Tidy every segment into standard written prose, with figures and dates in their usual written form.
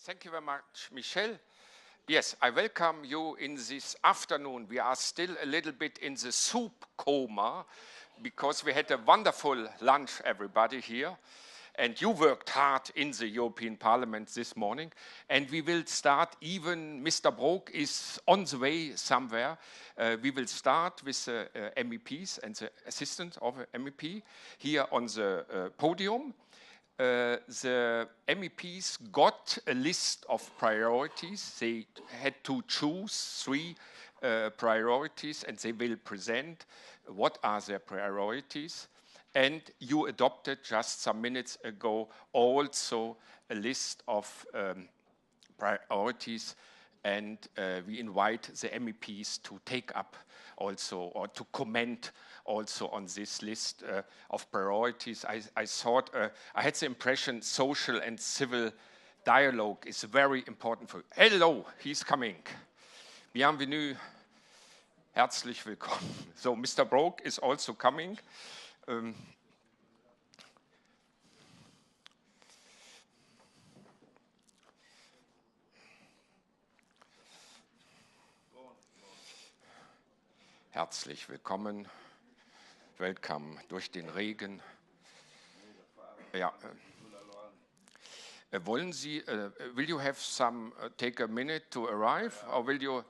Thank you very much, Michelle. Yes, I welcome you in this afternoon. We are still a little bit in the soup coma because we had a wonderful lunch, everybody here. And you worked hard in the European Parliament this morning. And we will start, even Mr. Brok is on the way somewhere. We will start with the MEPs and the assistant of MEP here on the podium. The MEPs got a list of priorities. They had to choose three priorities, and they will present what are their priorities. And you adopted just some minutes ago also a list of priorities, and we invite the MEPs to take up also or to comment also on this list of priorities. I thought, I had the impression social and civil dialogue is very important for you. Hello, he's coming. Bienvenue, herzlich willkommen. So Mr. Brok is also coming. Herzlich willkommen. Welcome durch den Regen. Ja. Wollen Sie, will you have some, take a minute to arrive, or will you?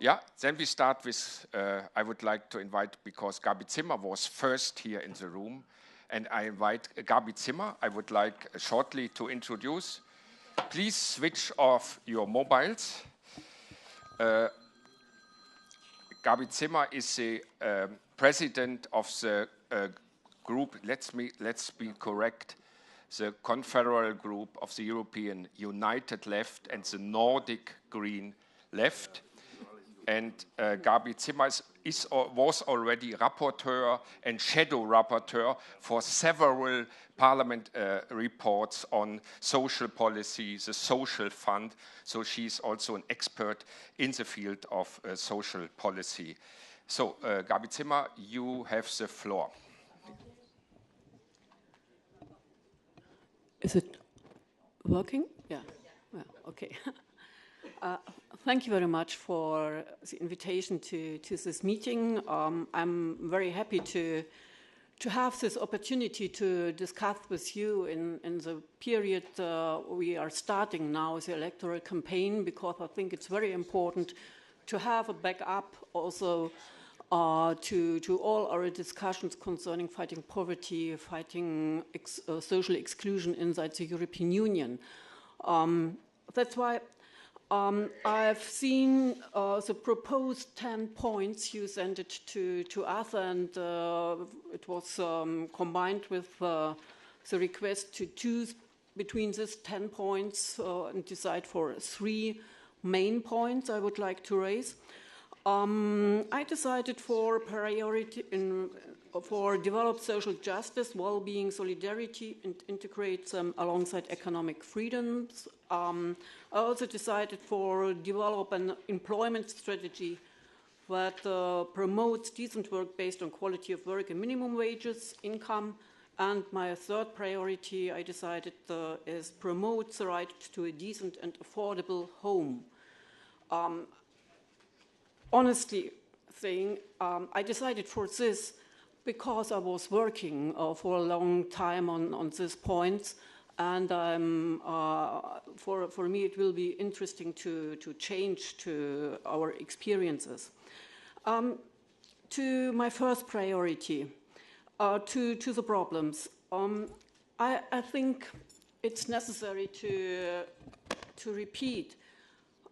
Yeah, then we start with, I would like to invite, because Gabi Zimmer was first here in the room, and I invite Gabi Zimmer. I would like shortly to introduce. Please switch off your mobiles. Gabi Zimmer is the president of the group, let's be correct, the Confederal Group of the European United Left and the Nordic Green Left. And Gabi Zimmer was already rapporteur and shadow rapporteur for several parliament reports on social policy, the social fund. So she's also an expert in the field of social policy. So, Gabi Zimmer, you have the floor. Is it working? Yeah. Well, okay. Thank you very much for the invitation to this meeting. I'm very happy to have this opportunity to discuss with you in the period we are starting now, the electoral campaign, because I think it's very important to have a backup also to all our discussions concerning fighting poverty, fighting social exclusion inside the European Union. That's why I've seen the proposed 10 points you sent it to us, and it was combined with the request to choose between these 10 points and decide for 3 main points I would like to raise. I decided for priority for develop social justice, well-being, solidarity, and integrate them alongside economic freedoms. I also decided for develop an employment strategy that promotes decent work based on quality of work and minimum wages, income. And my third priority I decided is promote the right to a decent and affordable home. Honestly saying, I decided for this because I was working for a long time on these points, and for me it will be interesting to change to our experiences. To my first priority, to the problems. I think it's necessary to repeat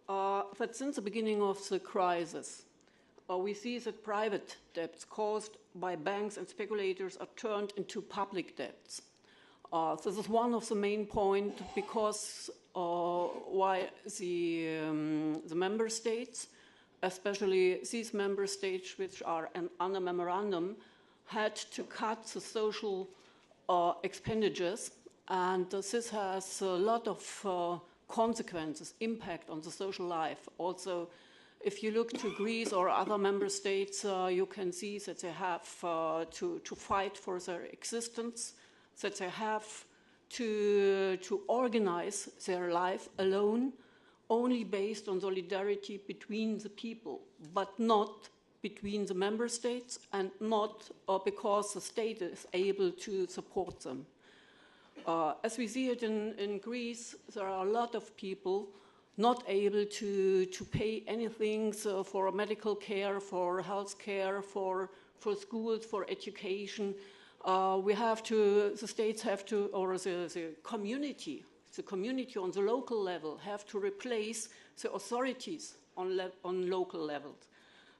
that since the beginning of the crisis, we see that private debts caused by banks and speculators are turned into public debts. This is one of the main points because why the member states, especially these member states which are under memorandum, had to cut the social expenditures, and this has a lot of consequences, impact on the social life. Also, if you look to Greece or other member states, you can see that they have to fight for their existence, that they have to organize their life alone, only based on solidarity between the people, but not between the member states, and not because the state is able to support them. As we see it in Greece, there are a lot of people not able to pay anything for medical care, for health care, for schools, for education. The states have to, or the community on the local level have to replace the authorities on local levels.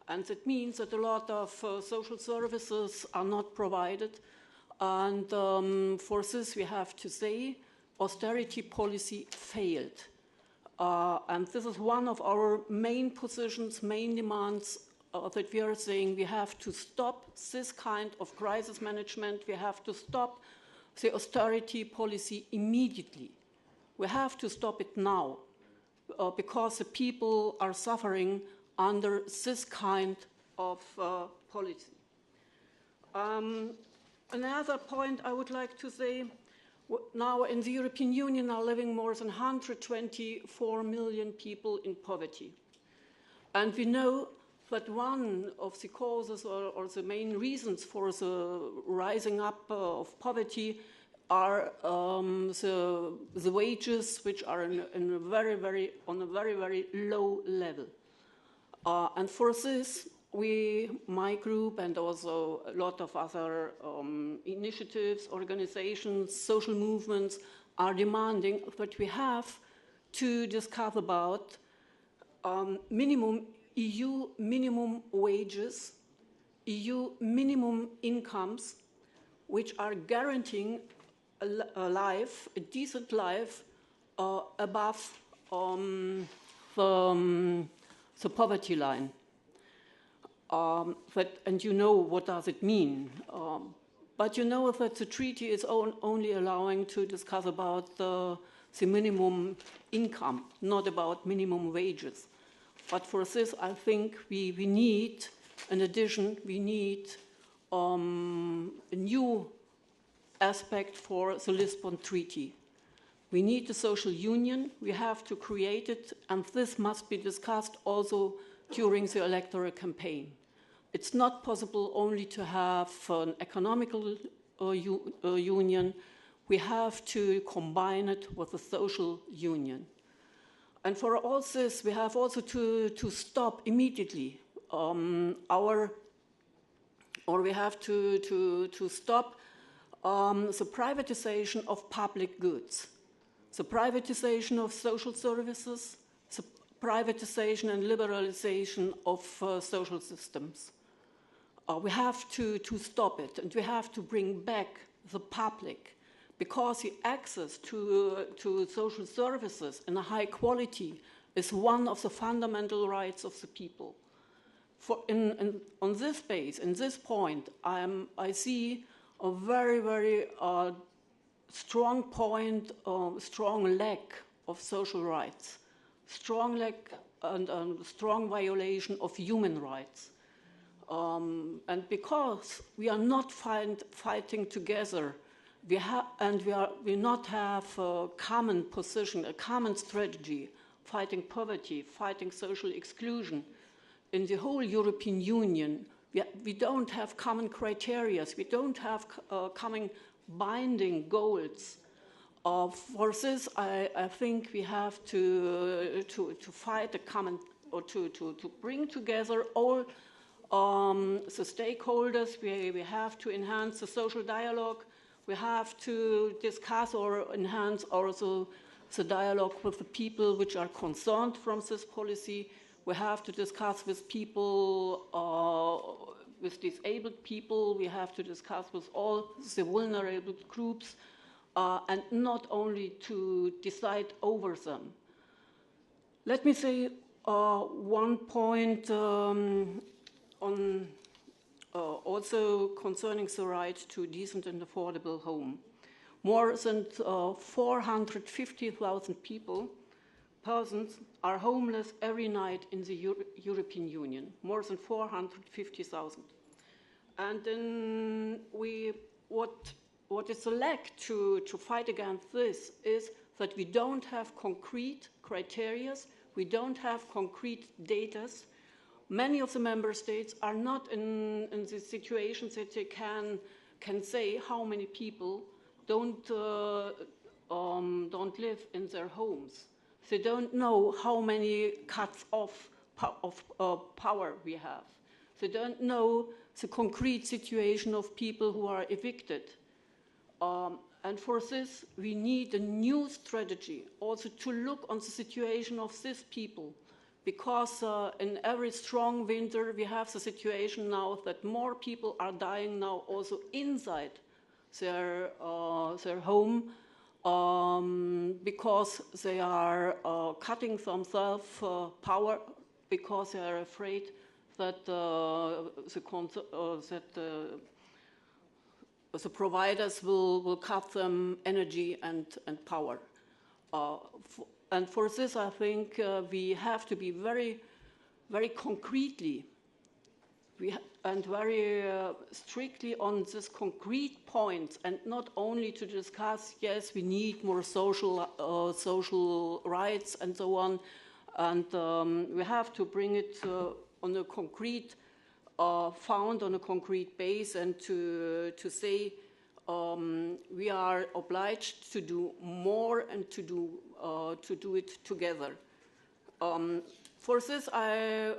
And that means that a lot of social services are not provided. And for this, we have to say, austerity policy failed. And this is one of our main positions, main demands, that we are saying we have to stop this kind of crisis management. We have to stop the austerity policy immediately. We have to stop it now, because the people are suffering under this kind of policy. Another point I would like to say, now in the European Union are living more than 124 million people in poverty. And we know that one of the causes or the main reasons for the rising up of poverty are the wages, which are on a very, very low level. And for this, my group, and also a lot of other initiatives, organizations, social movements are demanding that we have to discuss about EU minimum wages, EU minimum incomes, which are guaranteeing a decent life above the poverty line. And you know what does it mean. But you know that the treaty is only allowing to discuss about the minimum income, not about minimum wages. But for this, I think we need, in addition, we need a new aspect for the Lisbon Treaty. We need a social union. We have to create it, and this must be discussed also during the electoral campaign. It's not possible only to have an economical union. We have to combine it with a social union. And for all this, we have also to stop immediately we have to stop the privatization of public goods, the privatization of social services, the privatization and liberalization of social systems. We have to stop it, and we have to bring back the public, because the access to social services in a high quality is one of the fundamental rights of the people. On this base, in this point, I see a very, very strong point, strong lack of social rights, strong lack and strong violation of human rights. And because we are not fighting together, we not have a common position, a common strategy, fighting poverty, fighting social exclusion. In the whole European Union, we don't have common criteria, we don't have common binding goals. For this, I think we have to fight a common, or to bring together all the stakeholders. We have to enhance the social dialogue. We have to discuss or enhance also the dialogue with the people which are concerned from this policy. We have to discuss with people, with disabled people. We have to discuss with all the vulnerable groups, and not only to decide over them. Let me say one point on also concerning the right to decent and affordable home. More than 450,000 persons are homeless every night in the European Union, more than 450,000. And then what what is the lack to fight against this is that we don't have concrete criteria, we don't have concrete data. Many of the member states are not in the situations that they can say how many people don't live in their homes. They don't know how many cuts off of power we have. They don't know the concrete situation of people who are evicted. And for this, we need a new strategy, also to look on the situation of these people, because in every strong winter, we have the situation now that more people are dying now also inside their home, because they are cutting themselves power, because they are afraid that the providers will cut them energy and power. And for this, I think we have to be very, very concretely and very strictly on this concrete points, and not only to discuss, yes, we need more social rights and so on, and we have to bring it on a concrete, found on a concrete base, and to say we are obliged to do more and to do it together. For this, I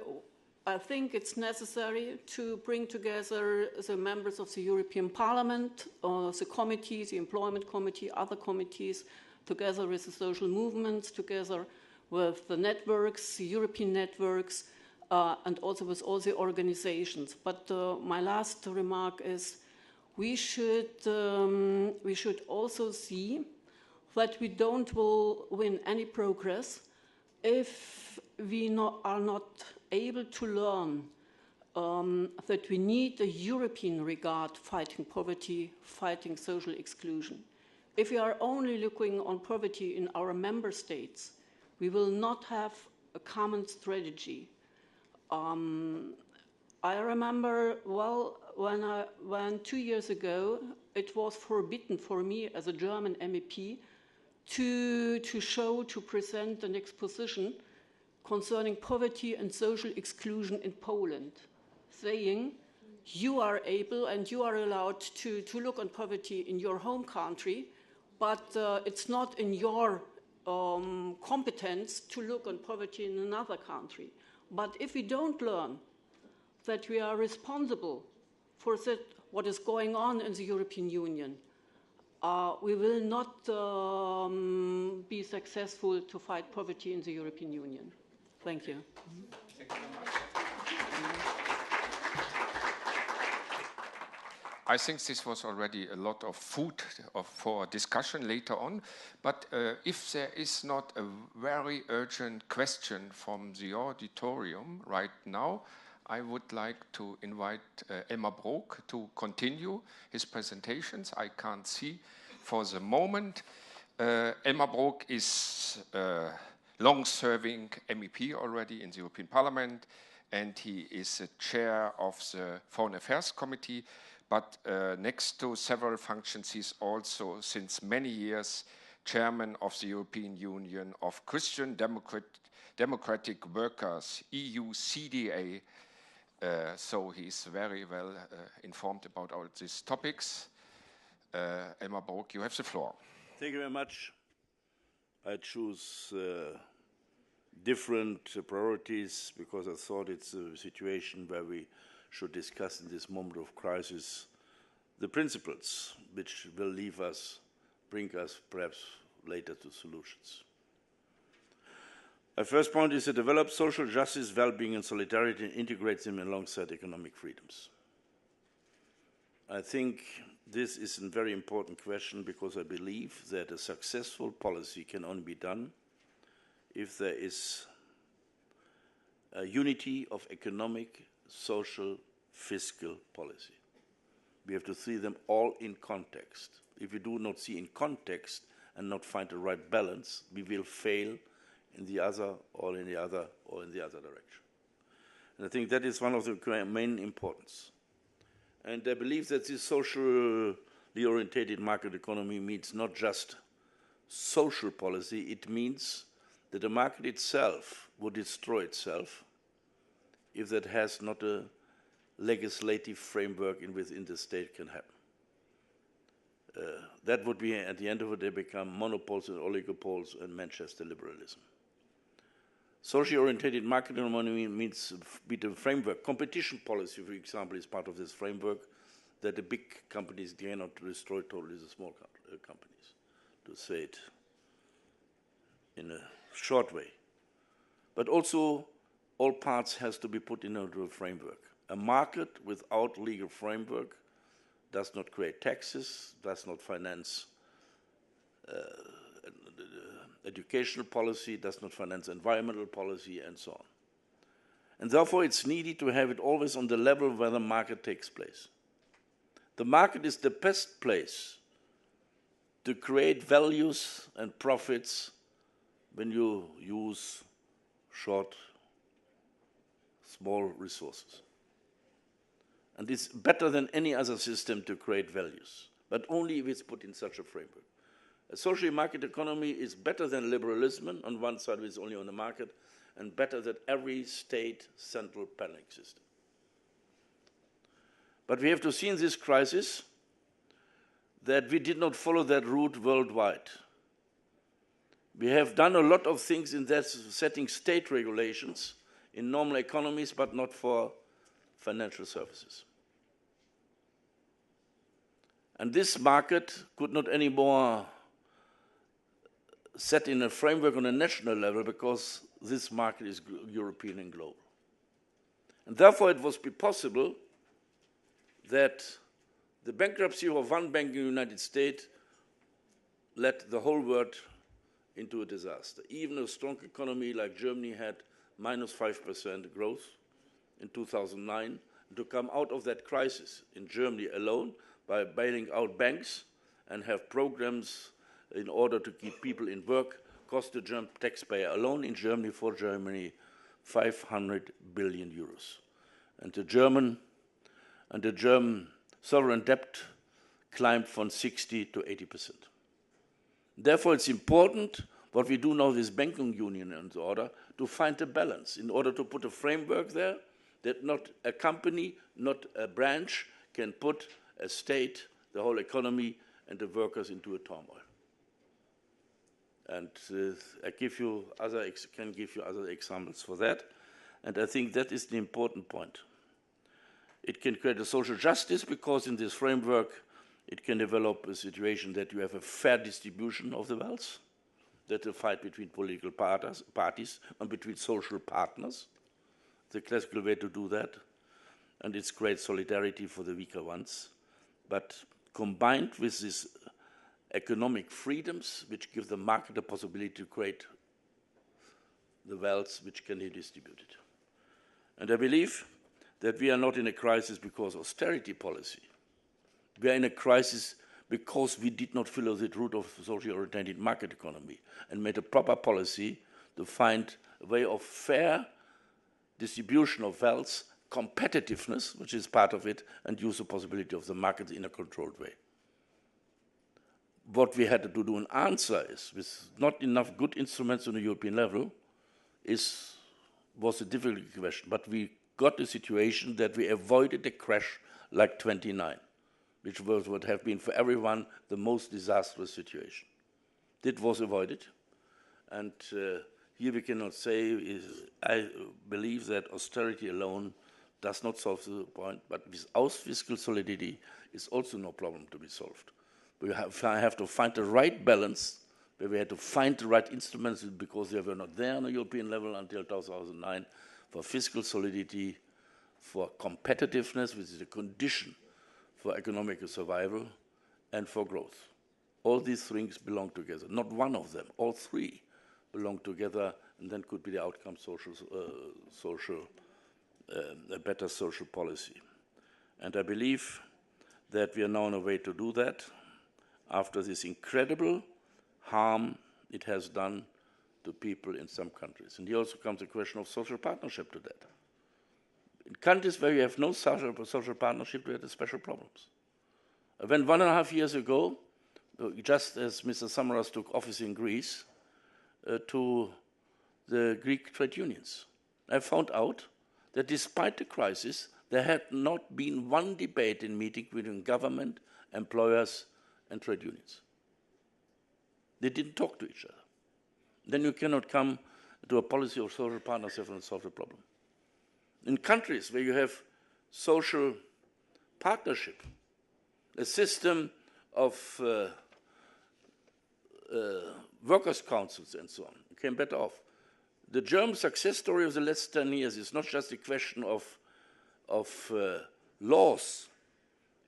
think it's necessary to bring together the members of the European Parliament, the committees, the Employment Committee, other committees, together with the social movements, together with the networks, the European networks, and also with all the organizations. But my last remark is we should also see that we don't will win any progress if we are not able to learn that we need a European regard fighting poverty, fighting social exclusion. If we are only looking on poverty in our member states, we will not have a common strategy. I remember well when 2 years ago it was forbidden for me as a German MEP to present an exposition concerning poverty and social exclusion in Poland, saying you are able and you are allowed to look on poverty in your home country, but it's not in your competence to look on poverty in another country. But if we don't learn that we are responsible for what is going on in the European Union, we will not be successful to fight poverty in the European Union. Thank you. Thank you very much. I think this was already a lot of food for discussion later on, but if there is not a very urgent question from the auditorium right now, I would like to invite Elmar Brok to continue his presentations. I can't see for the moment. Elmar Brok is long-serving MEP already in the European Parliament, and he is the chair of the Foreign Affairs Committee. But next to several functions, he's also, since many years, chairman of the European Union of Christian Democratic Workers, EU CDA. So he's very well informed about all these topics. Elmar Brok, you have the floor. Thank you very much. I choose different priorities because I thought it's a situation where we should discuss in this moment of crisis the principles which will bring us perhaps later to solutions. My first point is to develop social justice, well-being and solidarity and integrate them alongside economic freedoms. I think this is a very important question because I believe that a successful policy can only be done if there is a unity of economic, social, fiscal policy. We have to see them all in context. If we do not see in context and not find the right balance, we will fail in the other or in the other or in the other direction. And I think that is one of the main importance. And I believe that this social the orientated market economy means not just social policy, it means that the market itself would destroy itself if that has not a legislative framework within the state can happen. That would be, at the end of the day, become monopols and oligopols and Manchester liberalism. Socially orientated market economy means be the framework. Competition policy, for example, is part of this framework, that the big companies cannot destroy totally the small companies, to say it in a short way. But also, all parts has to be put into a framework. A market without legal framework does not create taxes, does not finance educational policy, does not finance environmental policy, and so on. And therefore, it's needed to have it always on the level where the market takes place. The market is the best place to create values and profits when you use short, small resources. And it's better than any other system to create values, but only if it's put in such a framework. A social market economy is better than liberalism on one side, which is only on the market, and better than every state central planning system. But we have to see in this crisis that we did not follow that route worldwide. We have done a lot of things in that setting state regulations in normal economies, but not for financial services. And this market could not anymore set in a framework on a national level because this market is European and global. And therefore it was possible that the bankruptcy of one bank in the United States led the whole world into a disaster. Even a strong economy like Germany had minus 5% growth in 2009. To come out of that crisis in Germany alone by bailing out banks and have programs in order to keep people in work cost the German taxpayer alone in Germany, for Germany, 500 billion euros. And the German sovereign debt climbed from 60 to 80%. Therefore, it's important what we do now with banking union in order to find a balance, in order to put a framework there that not a company, not a branch can put a state, the whole economy, and the workers into a turmoil. And I can give you other examples for that. And I think that is the important point. It can create a social justice because in this framework it can develop a situation that you have a fair distribution of the wealth, that a fight between political parties and between social partners, the classical way to do that, and it's great solidarity for the weaker ones. But combined with these economic freedoms, which give the market the possibility to create the wealth which can be distributed. And I believe that we are not in a crisis because of austerity policy. We are in a crisis because we did not follow the route of socially oriented market economy and made a proper policy to find a way of fair distribution of wealth, competitiveness, which is part of it, and use the possibility of the market in a controlled way. What we had to do an answer is, with not enough good instruments on the European level, was a difficult question. But we got a situation that we avoided a crash like 29, which would have been for everyone the most disastrous situation. That was avoided. And here we cannot say, I believe that austerity alone does not solve the point, but without fiscal solidity is also no problem to be solved. We have to find the right balance, where we had to find the right instruments because they were not there on a European level until 2009, for fiscal solidity, for competitiveness, which is a condition for economic survival, and for growth. All these things belong together. Not one of them, all three belong together, and then could be the outcome a better social policy. And I believe that we are now on a way to do that after this incredible harm it has done to people in some countries. And here also comes the question of social partnership to that. In countries where you have no social partnership, we have special problems. When 1.5 years ago, just as Mr. Samaras took office in Greece, to the Greek trade unions, I found out that despite the crisis, there had not been one debate in meeting between government, employers, and trade unions. They didn't talk to each other. Then you cannot come to a policy of social partnership and solve the problem. In countries where you have social partnership, a system of workers' councils and so on, you came better off. The German success story of the last 10 years is not just a question of laws.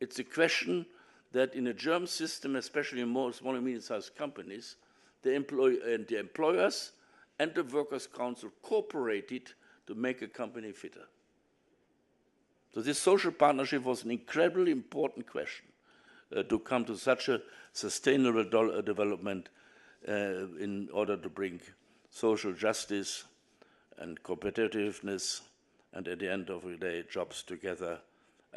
It's a question that in a German system, especially in more small and medium-sized companies, the employers and the workers' council cooperated to make a company fitter. So this social partnership was an incredibly important question to come to such a sustainable development in order to bring social justice and competitiveness and at the end of the day jobs together.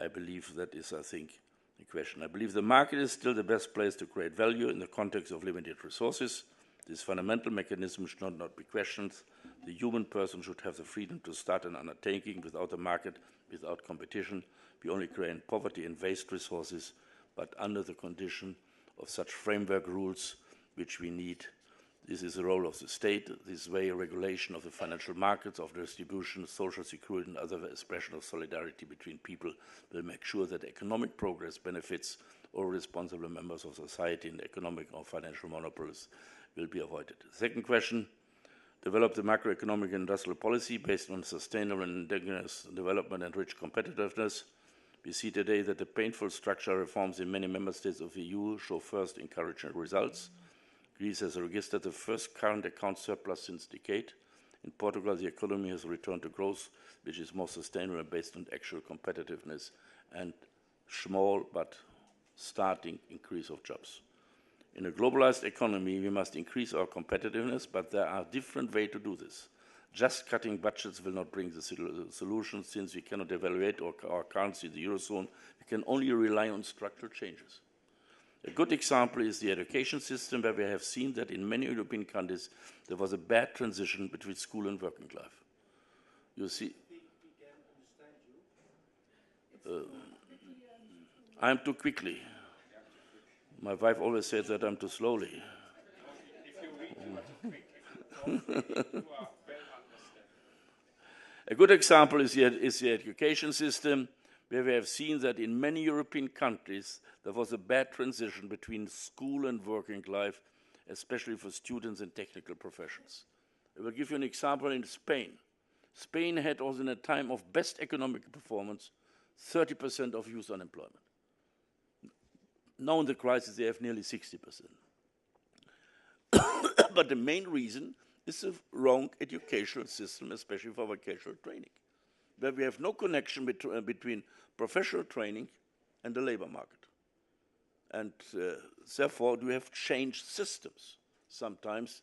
I believe that is, I think, the question. I believe the market is still the best place to create value in the context of limited resources. This fundamental mechanism should not be questioned. The human person should have the freedom to start an undertaking without a market, without competition. We only create poverty and waste resources, but under the condition of such framework rules which we need. This is the role of the state. This way, regulation of the financial markets, of the distribution, social security, and other expressions of solidarity between people will make sure that economic progress benefits all responsible members of society, and economic or financial monopolies will be avoided. Second question, develop the macroeconomic and industrial policy based on sustainable and indigenous development and rich competitiveness. We see today that the painful structural reforms in many member states of the EU show first encouraging results. Greece has registered the first current account surplus since decade. In Portugal, the economy has returned to growth, which is more sustainable based on actual competitiveness and small but starting increase of jobs. In a globalized economy, we must increase our competitiveness, but there are different ways to do this. Just cutting budgets will not bring the solution, since we cannot evaluate our currency in the Eurozone. We can only rely on structural changes. A good example is the education system, where we have seen that in many European countries there was a bad transition between school and working life. You see, I'm too quickly. My wife always says that I'm too slowly. A good example is the education system, where we have seen that in many European countries there was a bad transition between school and working life, especially for students in technical professions. I will give you an example in Spain. Spain had also in a time of best economic performance 30% of youth unemployment. Now in the crisis they have nearly 60%. But the main reason is a wrong educational system, especially for vocational training, where we have no connection between professional training and the labor market. And therefore, we have changed systems. Sometimes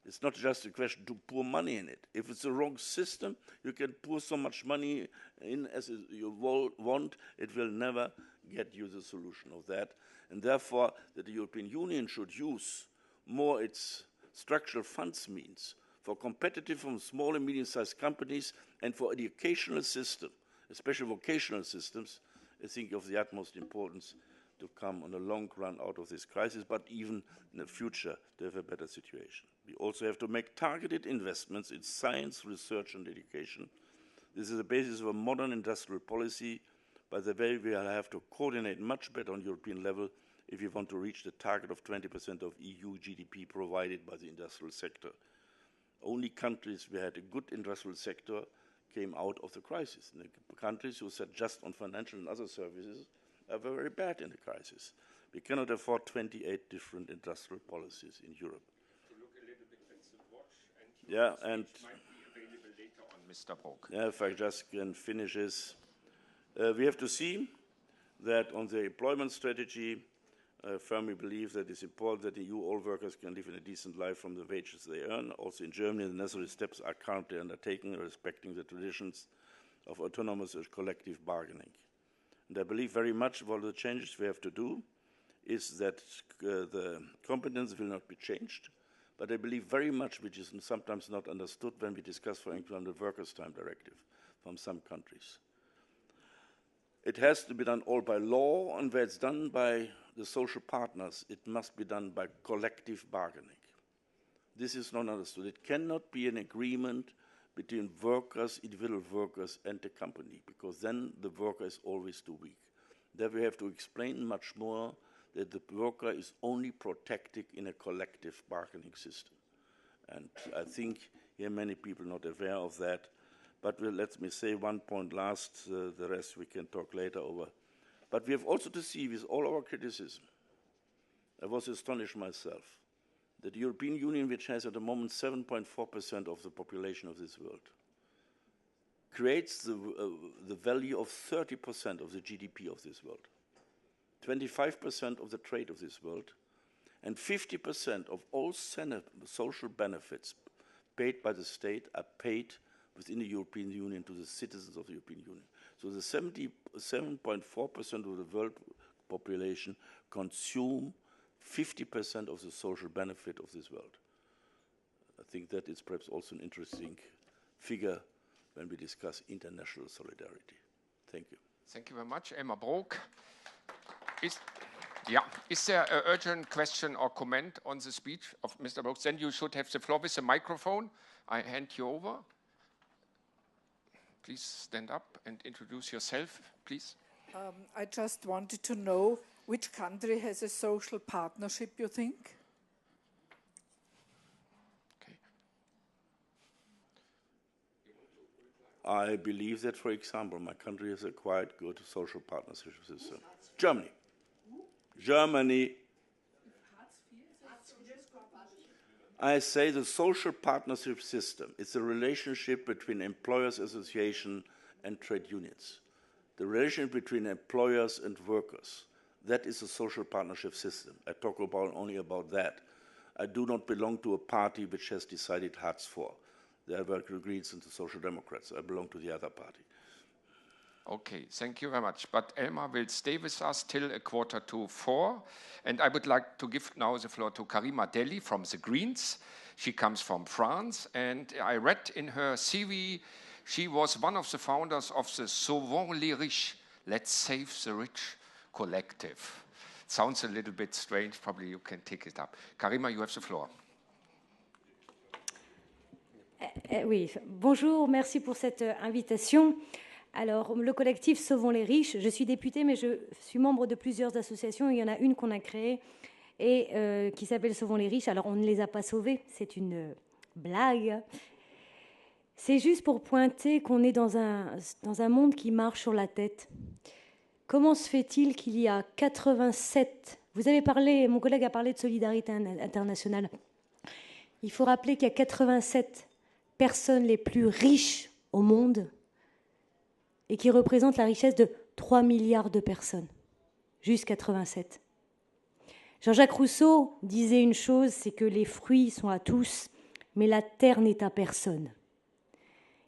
it's not just a question to pour money in it. If it's the wrong system, you can pour so much money in as you want, it will never get you the solution of that. And therefore, the European Union should use more its structural funds means for competitive and small and medium-sized companies and for educational system, especially vocational systems. I think of the utmost importance to come on a long run out of this crisis, but even in the future to have a better situation. We also have to make targeted investments in science, research, and education. This is the basis of a modern industrial policy. By the way, we will have to coordinate much better on European level if we want to reach the target of 20% of EU GDP provided by the industrial sector. Only countries who had a good industrial sector came out of the crisis. And the countries who sat just on financial and other services are very bad in the crisis. We cannot afford 28 different industrial policies in Europe. To look a little bit at the watch, and and might be available later on, Mr. Brok. Yeah, if I just can finish this. We have to see that on the employment strategy, I firmly believe that it's important that in the EU all workers can live in a decent life from the wages they earn. Also in Germany, the necessary steps are currently undertaken, respecting the traditions of autonomous collective bargaining. And I believe very much about the changes we have to do. is that the competence will not be changed, but I believe very much, which is sometimes not understood when we discuss, for example, the Workers' Time Directive from some countries. It has to be done all by law, and where it's done by the social partners, it must be done by collective bargaining. This is not understood. It cannot be an agreement between workers, individual workers, and the company, because then the worker is always too weak. There we have to explain much more that the worker is only protected in a collective bargaining system. And I think here many people are not aware of that. But let me say one point last, the rest we can talk later over. But we have also to see, with all our criticism, I was astonished myself, that the European Union, which has at the moment 7.4% of the population of this world, creates the value of 30% of the GDP of this world, 25% of the trade of this world, and 50% of all social benefits paid by the state are paid within the European Union to the citizens of the European Union. So the 77.4% of the world population consume 50% of the social benefit of this world. I think that is perhaps also an interesting figure when we discuss international solidarity. Thank you. Thank you very much. Elmar Brok. Is there an urgent question or comment on the speech of Mr. Brok? Then you should have the floor with the microphone. I hand you over. Please stand up and introduce yourself, please. I just wanted to know which country has a social partnership, you think? Okay. I believe that, for example, my country has a quite good social partnership system. Germany. Germany. I say the social partnership system is a relationship between employers' association and trade unions. The relationship between employers and workers, that is a social partnership system. I talk only about that. I do not belong to a party which has decided Hartz IV. There were the Greens and the Social Democrats. I belong to the other party. Okay, thank you very much. But Elmar will stay with us till 3:45. And I would like to give now the floor to Karima Delli from the Greens. She comes from France. And I read in her CV, she was one of the founders of the Sauvons les Riches, Let's Save the Rich collective. It sounds a little bit strange. Probably you can take it up. Karima, you have the floor. Oui, bonjour, merci pour cette invitation. Alors, le collectif Sauvons les riches, je suis députée, mais je suis membre de plusieurs associations. Il y en a une qu'on a créée et qui s'appelle Sauvons les riches. Alors, on ne les a pas sauvés, c'est une blague. C'est juste pour pointer qu'on est dans un monde qui marche sur la tête. Comment se fait-il qu'il y a 87... Vous avez parlé, mon collègue a parlé de solidarité internationale. Il faut rappeler qu'il y a 87 personnes les plus riches au monde et qui représentent la richesse de 3 milliards de personnes. Juste 87. Jean-Jacques Rousseau disait une chose, c'est que les fruits sont à tous, mais la terre n'est à personne.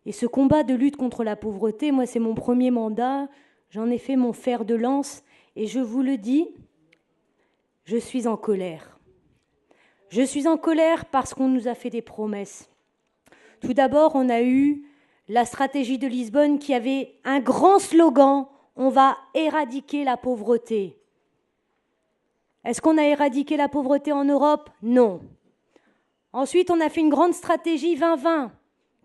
Et ce combat de lutte contre la pauvreté, moi, c'est mon premier mandat, j'en ai fait mon fer de lance, et je vous le dis, je suis en colère. Je suis en colère parce qu'on nous a fait des promesses. Tout d'abord, on a eu la stratégie de Lisbonne qui avait un grand slogan, on va éradiquer la pauvreté. Est-ce qu'on a éradiqué la pauvreté en Europe? Non. Ensuite, on a fait une grande stratégie 2020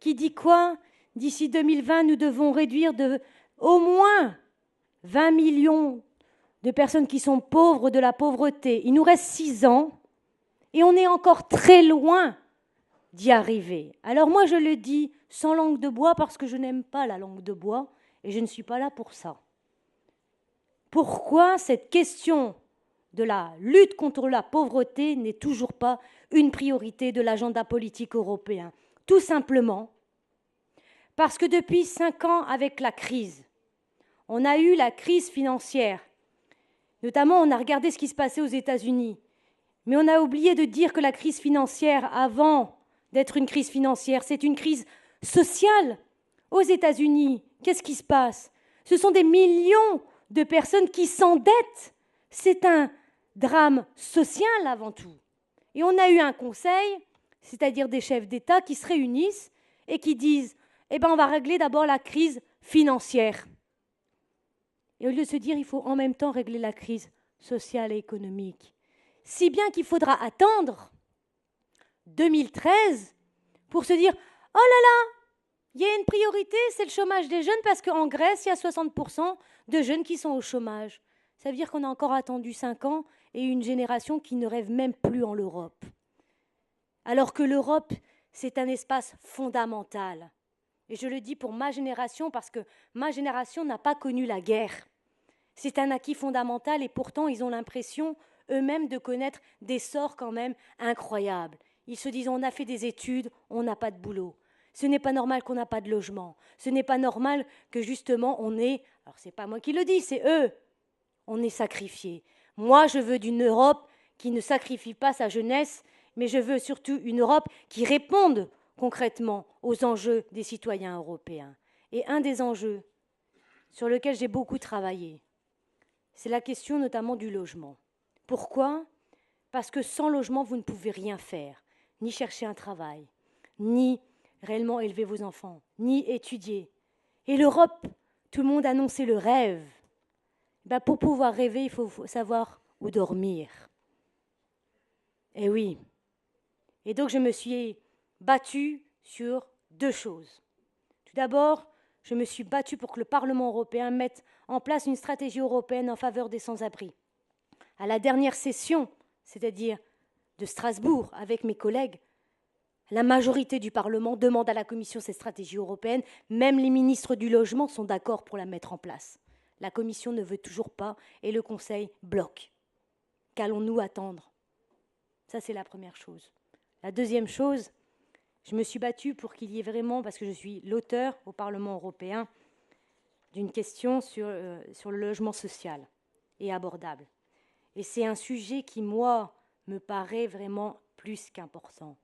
qui dit quoi? D'ici 2020, nous devons réduire de au moins 20 millions de personnes qui sont pauvres de la pauvreté. Il nous reste 6 ans et on est encore très loin d'y arriver. Alors moi, je le dis sans langue de bois parce que je n'aime pas la langue de bois et je ne suis pas là pour ça. Pourquoi cette question de la lutte contre la pauvreté n'est toujours pas une priorité de l'agenda politique européen? Tout simplement parce que depuis 5 ans, avec la crise, on a eu la crise financière. Notamment, on a regardé ce qui se passait aux États-Unis. Mais on a oublié de dire que la crise financière, avant d'être une crise financière, c'est une crise sociale. Aux États-Unis, qu'est-ce qui se passe? Ce sont des millions de personnes qui s'endettent. C'est un drame social avant tout. Et on a eu un conseil, c'est-à-dire des chefs d'État qui se réunissent et qui disent « Eh bien, on va régler d'abord la crise financière ». Et au lieu de se dire « Il faut en même temps régler la crise sociale et économique ». Si bien qu'il faudra attendre 2013 pour se dire « Oh là là, il y a une priorité, c'est le chômage des jeunes parce qu'en Grèce, il y a 60% de jeunes qui sont au chômage. » Ça veut dire qu'on a encore attendu 5 ans et une génération qui ne rêve même plus en l'Europe. Alors que l'Europe, c'est un espace fondamental. Et je le dis pour ma génération parce que ma génération n'a pas connu la guerre. C'est un acquis fondamental et pourtant ils ont l'impression eux-mêmes de connaître des sorts quand même incroyables. Ils se disent on a fait des études, on n'a pas de boulot. Ce n'est pas normal qu'on n'a pas de logement. Ce n'est pas normal que justement on ait, alors c'est pas moi qui le dis, c'est eux, on est sacrifiés. Moi je veux d'une Europe qui ne sacrifie pas sa jeunesse, mais je veux surtout une Europe qui réponde concrètement aux enjeux des citoyens européens. Et un des enjeux sur lequel j'ai beaucoup travaillé, c'est la question notamment du logement. Pourquoi ? Parce que sans logement, vous ne pouvez rien faire, ni chercher un travail, ni réellement élever vos enfants, ni étudier. Et l'Europe, tout le monde annonçait le rêve. Ben pour pouvoir rêver, il faut savoir où dormir. Et oui. Et donc je me suis battue sur 2 choses. Tout d'abord, je me suis battue pour que le Parlement européen mette en place une stratégie européenne en faveur des sans-abri. À la dernière session, c'est-à-dire de Strasbourg, avec mes collègues, la majorité du Parlement demande à la Commission cette stratégie européenne. Même les ministres du logement sont d'accord pour la mettre en place. La Commission ne veut toujours pas et le Conseil bloque. Qu'allons-nous attendre ? Ça, c'est la première chose. La deuxième chose, je me suis battue pour qu'il y ait vraiment, parce que je suis l'auteur au Parlement européen, d'une question sur le logement social et abordable. Et c'est un sujet qui, moi, me paraît vraiment plus qu'important.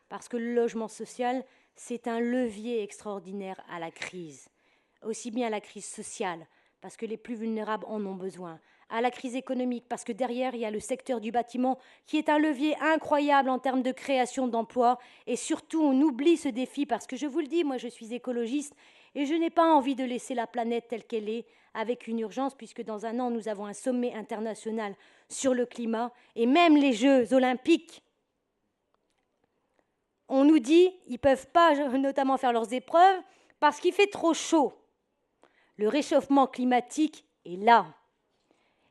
Parce que le logement social, c'est un levier extraordinaire à la crise. Aussi bien à la crise sociale, parce que les plus vulnérables en ont besoin, à la crise économique, parce que derrière, il y a le secteur du bâtiment, qui est un levier incroyable en termes de création d'emplois. Et surtout, on oublie ce défi, parce que je vous le dis, moi je suis écologiste, et je n'ai pas envie de laisser la planète telle qu'elle est, avec une urgence, puisque dans un an, nous avons un sommet international sur le climat, et même les Jeux olympiques, on nous dit qu'ils ne peuvent pas notamment faire leurs épreuves, parce qu'il fait trop chaud. Le réchauffement climatique est là.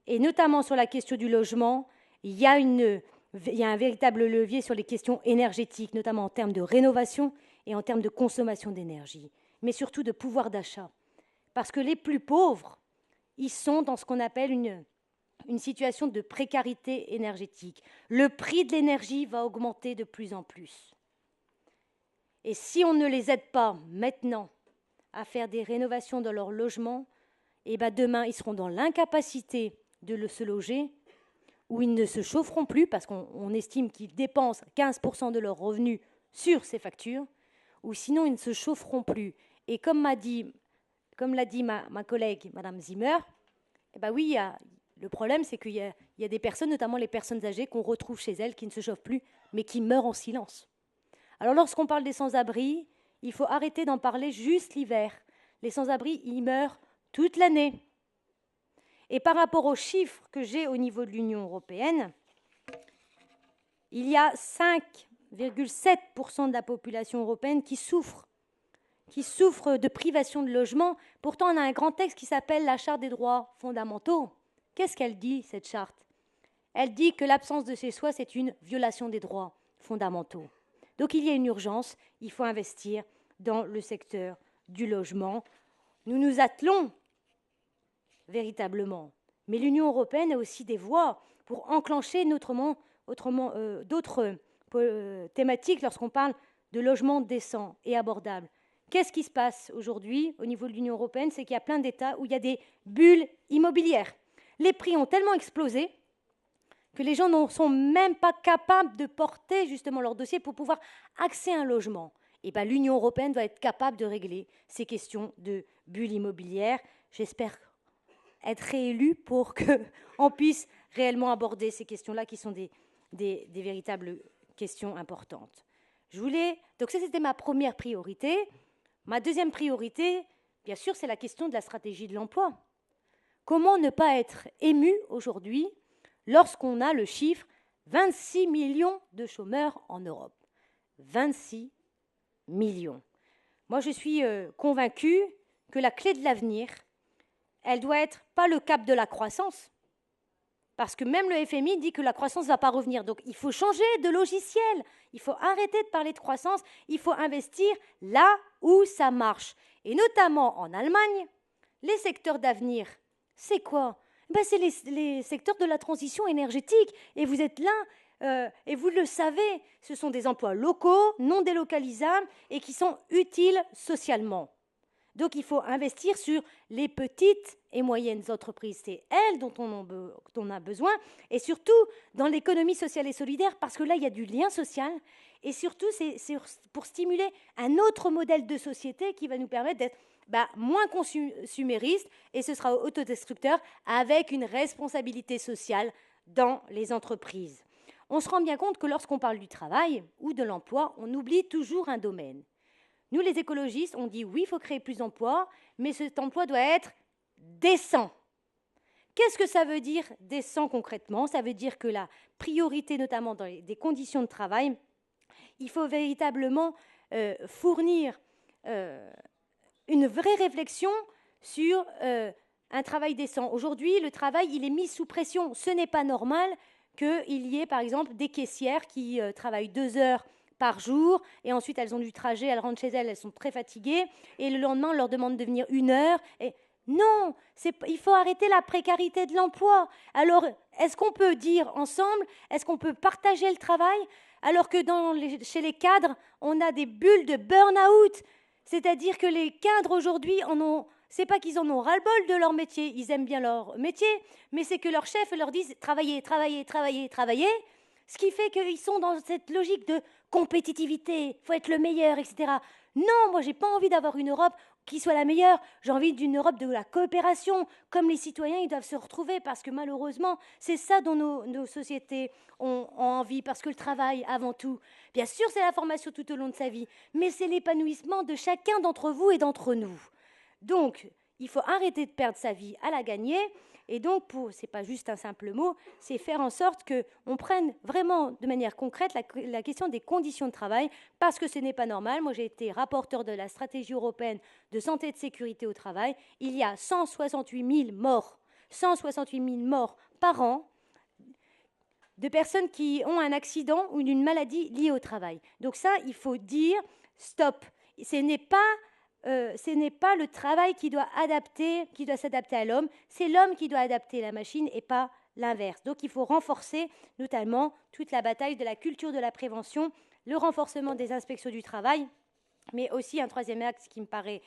Et notamment sur la question du logement, il y a un véritable levier sur les questions énergétiques, notamment en termes de rénovation et en termes de consommation d'énergie, mais surtout de pouvoir d'achat. Parce que les plus pauvres, ils sont dans ce qu'on appelle une situation de précarité énergétique. Le prix de l'énergie va augmenter de plus en plus. Et si on ne les aide pas maintenant à faire des rénovations dans leur logement, et ben demain, ils seront dans l'incapacité de se loger, ou ils ne se chaufferont plus, parce qu'on estime qu'ils dépensent 15% de leurs revenus sur ces factures, ou sinon ils ne se chaufferont plus. Et comme l'a dit ma collègue, Madame Zimmer, eh ben oui, le problème, c'est qu'il y a des personnes, notamment les personnes âgées, qu'on retrouve chez elles, qui ne se chauffent plus, mais qui meurent en silence. Alors lorsqu'on parle des sans-abri, il faut arrêter d'en parler juste l'hiver. Les sans-abri, ils meurent toute l'année. Et par rapport aux chiffres que j'ai au niveau de l'Union européenne, il y a 5,7% de la population européenne qui souffre de privation de logement. Pourtant, on a un grand texte qui s'appelle la Charte des droits fondamentaux. Qu'est-ce qu'elle dit, cette charte ? Elle dit que l'absence de chez-soi, c'est une violation des droits fondamentaux. Donc il y a une urgence, il faut investir dans le secteur du logement. Nous nous attelons véritablement. Mais l'Union européenne a aussi des voies pour enclencher d'autres thématiques lorsqu'on parle de logement décent et abordable. Qu'est-ce qui se passe aujourd'hui au niveau de l'Union européenne ? C'est qu'il y a plein d'États où il y a des bulles immobilières. Les prix ont tellement explosé que les gens ne sont même pas capables de porter justement leur dossier pour pouvoir accéder à un logement. Et bien, l'Union européenne doit être capable de régler ces questions de bulles immobilières. J'espère être réélue pour qu'on puisse réellement aborder ces questions-là qui sont des véritables questions importantes. Donc ça, c'était ma première priorité. Ma deuxième priorité, bien sûr, c'est la question de la stratégie de l'emploi. Comment ne pas être ému aujourd'hui lorsqu'on a le chiffre 26 millions de chômeurs en Europe? 26 millions. Moi, je suis convaincue que la clé de l'avenir, elle doit être pas le cap de la croissance, parce que même le FMI dit que la croissance ne va pas revenir. Donc, il faut changer de logiciel. Il faut arrêter de parler de croissance. Il faut investir là où ça marche. Et notamment en Allemagne, les secteurs d'avenir, c'est quoi? C'est les secteurs de la transition énergétique. Et vous êtes là, et vous le savez, ce sont des emplois locaux, non délocalisables, et qui sont utiles socialement. Donc, il faut investir sur les petites et moyennes entreprises. C'est elles dont on a besoin, et surtout dans l'économie sociale et solidaire, parce que là, il y a du lien social, et surtout, c'est pour stimuler un autre modèle de société qui va nous permettre d'être moins consumériste, et ce sera autodestructeur, avec une responsabilité sociale dans les entreprises. On se rend bien compte que lorsqu'on parle du travail ou de l'emploi, on oublie toujours un domaine. Nous, les écologistes, on dit oui, il faut créer plus d'emplois, mais cet emploi doit être décent. Qu'est-ce que ça veut dire décent concrètement? Ça veut dire que la priorité, notamment dans des conditions de travail, il faut véritablement fournir une vraie réflexion sur un travail décent. Aujourd'hui, le travail, il est mis sous pression. Ce n'est pas normal qu'il y ait, par exemple, des caissières qui travaillent 2 heures par jour, et ensuite elles ont du trajet, elles rentrent chez elles, elles sont très fatiguées, et le lendemain on leur demande de venir 1 heure. Et non, il faut arrêter la précarité de l'emploi. Alors, est-ce qu'on peut dire ensemble, est-ce qu'on peut partager le travail, alors que chez les cadres, on a des bulles de burn-out, c'est-à-dire que les cadres aujourd'hui c'est pas qu'ils en ont ras-le-bol de leur métier, ils aiment bien leur métier, mais c'est que leurs chefs leur disent travailler, travailler, travailler, travailler, ce qui fait qu'ils sont dans cette logique de compétitivité, il faut être le meilleur, etc. Non, moi, je n'ai pas envie d'avoir une Europe qui soit la meilleure. J'ai envie d'une Europe de la coopération, comme les citoyens, ils doivent se retrouver, parce que malheureusement, c'est ça dont nos sociétés ont envie, parce que le travail, avant tout, bien sûr, c'est la formation tout au long de sa vie, mais c'est l'épanouissement de chacun d'entre vous et d'entre nous. Donc, il faut arrêter de perdre sa vie à la gagner. Et donc, ce n'est pas juste un simple mot, c'est faire en sorte qu'on prenne vraiment de manière concrète la question des conditions de travail, parce que ce n'est pas normal. Moi, j'ai été rapporteur de la stratégie européenne de santé et de sécurité au travail. Il y a 168 000 morts par an de personnes qui ont un accident ou une maladie liée au travail. Donc ça, il faut dire stop. Ce n'est pas le travail qui doit s'adapter à l'homme, c'est l'homme qui doit adapter la machine et pas l'inverse. Donc il faut renforcer notamment toute la bataille de la culture de la prévention, le renforcement des inspections du travail, mais aussi un troisième axe qui me paraît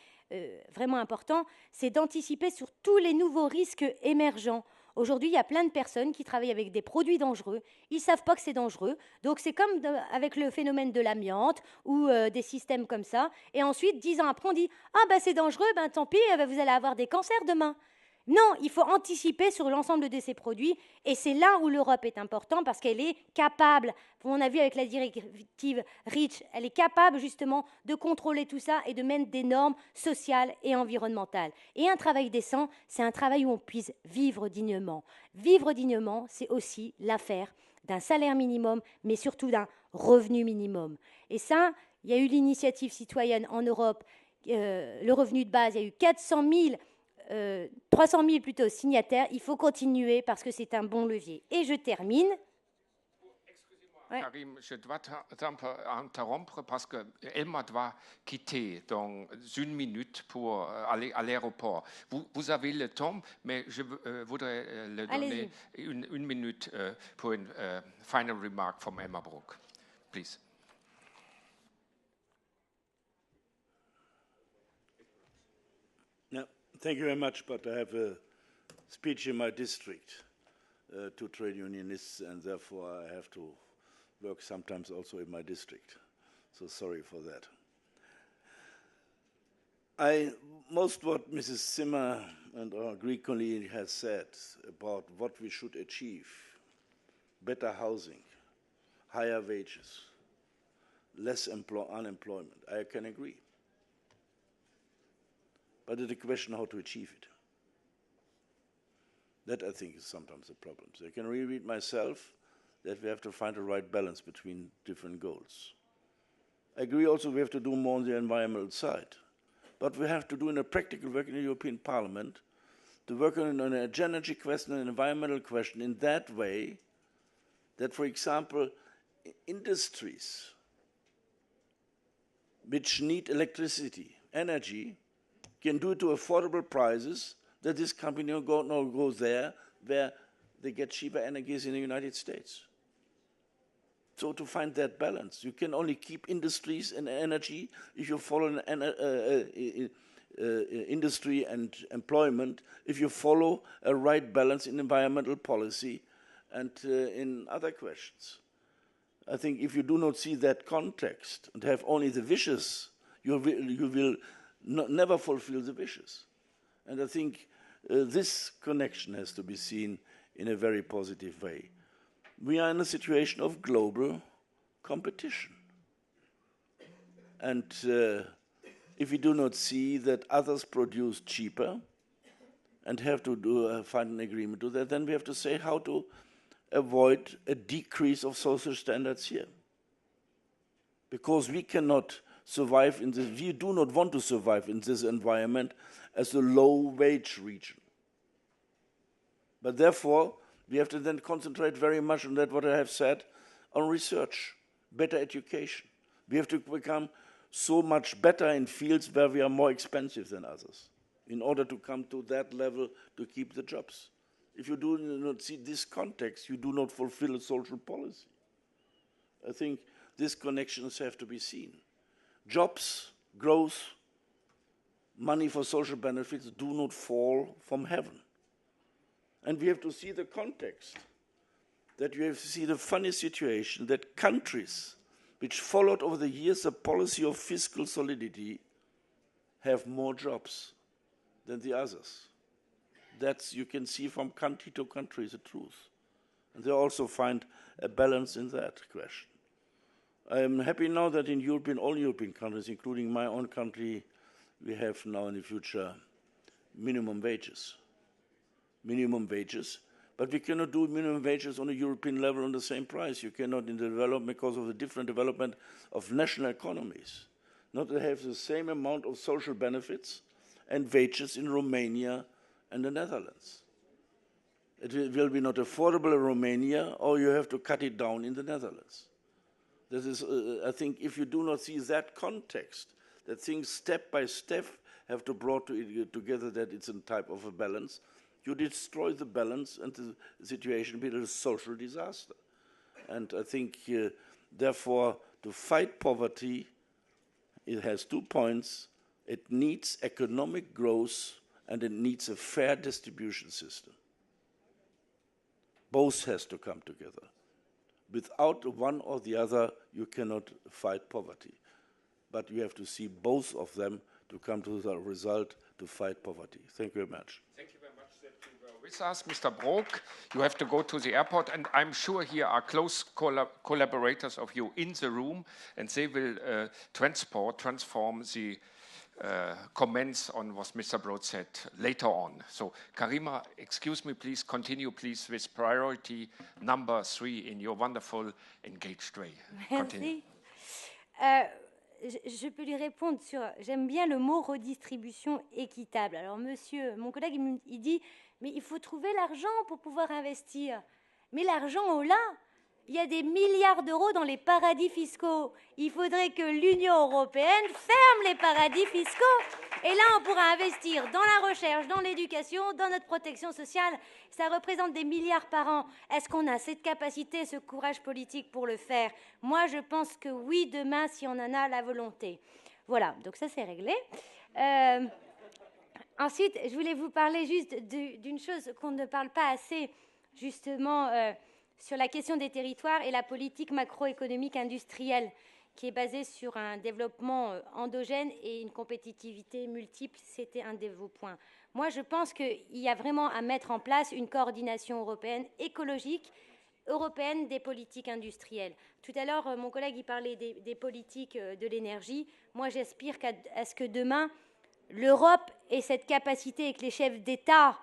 vraiment important, c'est d'anticiper sur tous les nouveaux risques émergents. Aujourd'hui, il y a plein de personnes qui travaillent avec des produits dangereux. Ils ne savent pas que c'est dangereux. Donc, c'est comme avec le phénomène de l'amiante ou des systèmes comme ça. Et ensuite, 10 ans après, on dit « Ah, c'est dangereux, tant pis, vous allez avoir des cancers demain. » Non, il faut anticiper sur l'ensemble de ces produits. Et c'est là où l'Europe est importante, parce qu'elle est capable, on a vu avec la directive REACH, elle est capable justement de contrôler tout ça et de mettre des normes sociales et environnementales. Et un travail décent, c'est un travail où on puisse vivre dignement. Vivre dignement, c'est aussi l'affaire d'un salaire minimum, mais surtout d'un revenu minimum. Et ça, il y a eu l'initiative citoyenne en Europe, le revenu de base, il y a eu 300 000 plutôt signataires. Il faut continuer parce que c'est un bon levier. Et je termine. Ouais. Karim, je dois t'interrompre parce que Elmar doit quitter dans 1 minute pour aller à l'aéroport. Vous avez le temps, mais je voudrais le donner une minute pour une final remark from Elmar Brok. Please. Thank you very much, but I have a speech in my district to trade unionists, and therefore I have to work sometimes also in my district. So sorry for that. Most what Mrs. Zimmer and our Greek colleague has said about what we should achieve: better housing, higher wages, less unemployment. I can agree. But it's a question how to achieve it. That, I think, is sometimes a problem. So I can reread myself that we have to find the right balance between different goals. I agree also we have to do more on the environmental side. But we have to do in a practical work in the European Parliament to work on an energy question, an environmental question in that way that, for example, industries which need electricity, energy, can do it to affordable prices, that this company goes there where they get cheaper energies in the United States. So to find that balance, you can only keep industries and energy if you follow industry and employment, if you follow a right balance in environmental policy and in other questions. I think if you do not see that context and have only the wishes, you will never fulfill the wishes. And I think this connection has to be seen in a very positive way. We are in a situation of global competition. And if we do not see that others produce cheaper and have to find an agreement to that, then we have to say how to avoid a decrease of social standards here. Because we cannot survive in this, we do not want to survive in this environment as a low-wage region. But therefore, we have to then concentrate very much on that, what I have said, on research, better education. We have to become so much better in fields where we are more expensive than others in order to come to that level to keep the jobs. If you do not see this context, you do not fulfill a social policy. I think these connections have to be seen. Jobs, growth, money for social benefits do not fall from heaven. And we have to see the context, that you have to see the funny situation that countries which followed over the years a policy of fiscal solidity have more jobs than the others. That's, you can see from country to country, the truth. And they also find a balance in that question. I am happy now that in all European countries, including my own country, we have now in the future minimum wages. Minimum wages, but we cannot do minimum wages on a European level on the same price. You cannot in the development because of the different development of national economies. Not to have the same amount of social benefits and wages in Romania and the Netherlands. It will be not affordable in Romania, or you have to cut it down in the Netherlands. This is, I think, if you do not see that context, that things step by step have to brought together, that it's a type of a balance, you destroy the balance and the situation will be a social disaster. And I think, therefore, to fight poverty, it has 2 points. It needs economic growth and it needs a fair distribution system. Both has to come together. Without one or the other, you cannot fight poverty. But you have to see both of them to come to the result to fight poverty. Thank you very much. Thank you very much that you were with us, Mr. Brok. You have to go to the airport, and I'm sure here are close collaborators of you in the room, and they will transform the comments on what Mr. Brok said later on. So, Karima, excuse me, please, continue, please, with priority number 3 in your wonderful, engaged way. Merci. Je peux lui répondre sur... J'aime bien le mot redistribution équitable. Alors, monsieur, mon collègue, il dit, mais il faut trouver l'argent pour pouvoir investir. Mais l'argent, oh là, il y a des milliards d'euros dans les paradis fiscaux. Il faudrait que l'Union européenne ferme les paradis fiscaux. Et là, on pourra investir dans la recherche, dans l'éducation, dans notre protection sociale. Ça représente des milliards par an. Est-ce qu'on a cette capacité, ce courage politique pour le faire? Moi, je pense que oui, demain, si on en a la volonté. Voilà, donc ça, c'est réglé. Ensuite, je voulais vous parler juste d'une chose qu'on ne parle pas assez, justement, sur la question des territoires et la politique macroéconomique industrielle. qui est basé sur un développement endogène et une compétitivité multiple. C'était un de vos points. Moi, je pense qu'il y a vraiment à mettre en place une coordination européenne écologique, européenne des politiques industrielles. Tout à l'heure, mon collègue il parlait des politiques de l'énergie. Moi, j'aspire à ce que demain, l'Europe ait cette capacité et que les chefs d'État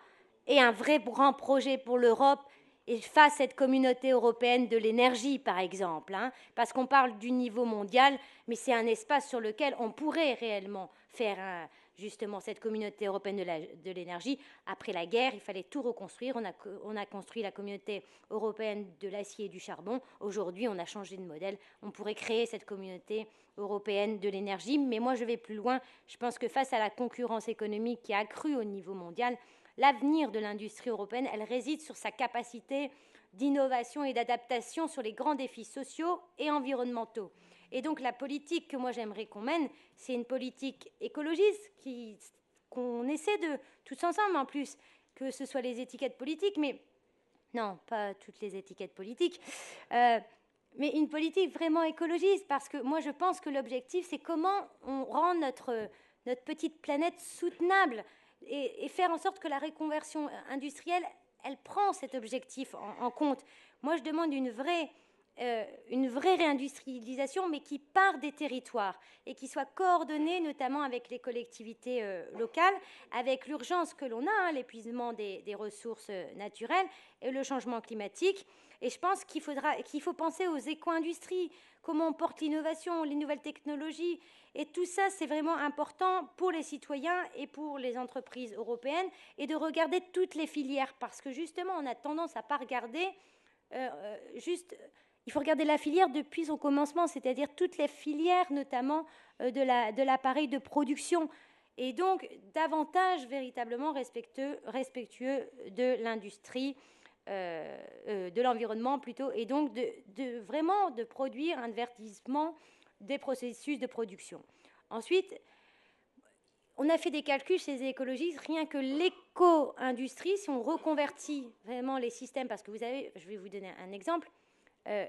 aient un vrai grand projet pour l'Europe et fassent cette communauté européenne de l'énergie, par exemple. Parce qu'on parle du niveau mondial, mais c'est un espace sur lequel on pourrait réellement faire justement cette communauté européenne de l'énergie. Après la guerre, il fallait tout reconstruire. On a construit la communauté européenne de l'acier et du charbon. Aujourd'hui, on a changé de modèle. On pourrait créer cette communauté européenne de l'énergie. Mais moi, je vais plus loin. Je pense que face à la concurrence économique qui a accru au niveau mondial, l'avenir de l'industrie européenne, elle réside sur sa capacité d'innovation et d'adaptation sur les grands défis sociaux et environnementaux. Et donc la politique que moi j'aimerais qu'on mène, c'est une politique écologiste qu'on essaie de, tous ensemble en plus, que ce soit les étiquettes politiques, mais non, pas toutes les étiquettes politiques, mais une politique vraiment écologiste, parce que moi je pense que l'objectif c'est comment on rend notre petite planète soutenable et faire en sorte que la reconversion industrielle, elle prend cet objectif en compte. Moi je demande une vraie réindustrialisation, mais qui part des territoires et qui soit coordonnée notamment avec les collectivités locales, avec l'urgence que l'on a, l'épuisement des ressources naturelles et le changement climatique. Et je pense qu'il faut penser aux éco-industries, comment on porte l'innovation, les nouvelles technologies. Et tout ça, c'est vraiment important pour les citoyens et pour les entreprises européennes, et de regarder toutes les filières, parce que justement, on a tendance à ne pas regarder il faut regarder la filière depuis son commencement, c'est-à-dire toutes les filières, notamment de l'appareil de production, et donc davantage véritablement respectueux de l'industrie, de l'environnement plutôt, et donc vraiment de produire un verdissement des processus de production. Ensuite, on a fait des calculs chez les écologistes, rien que l'éco-industrie, si on reconvertit vraiment les systèmes, parce que vous avez, je vais vous donner un exemple,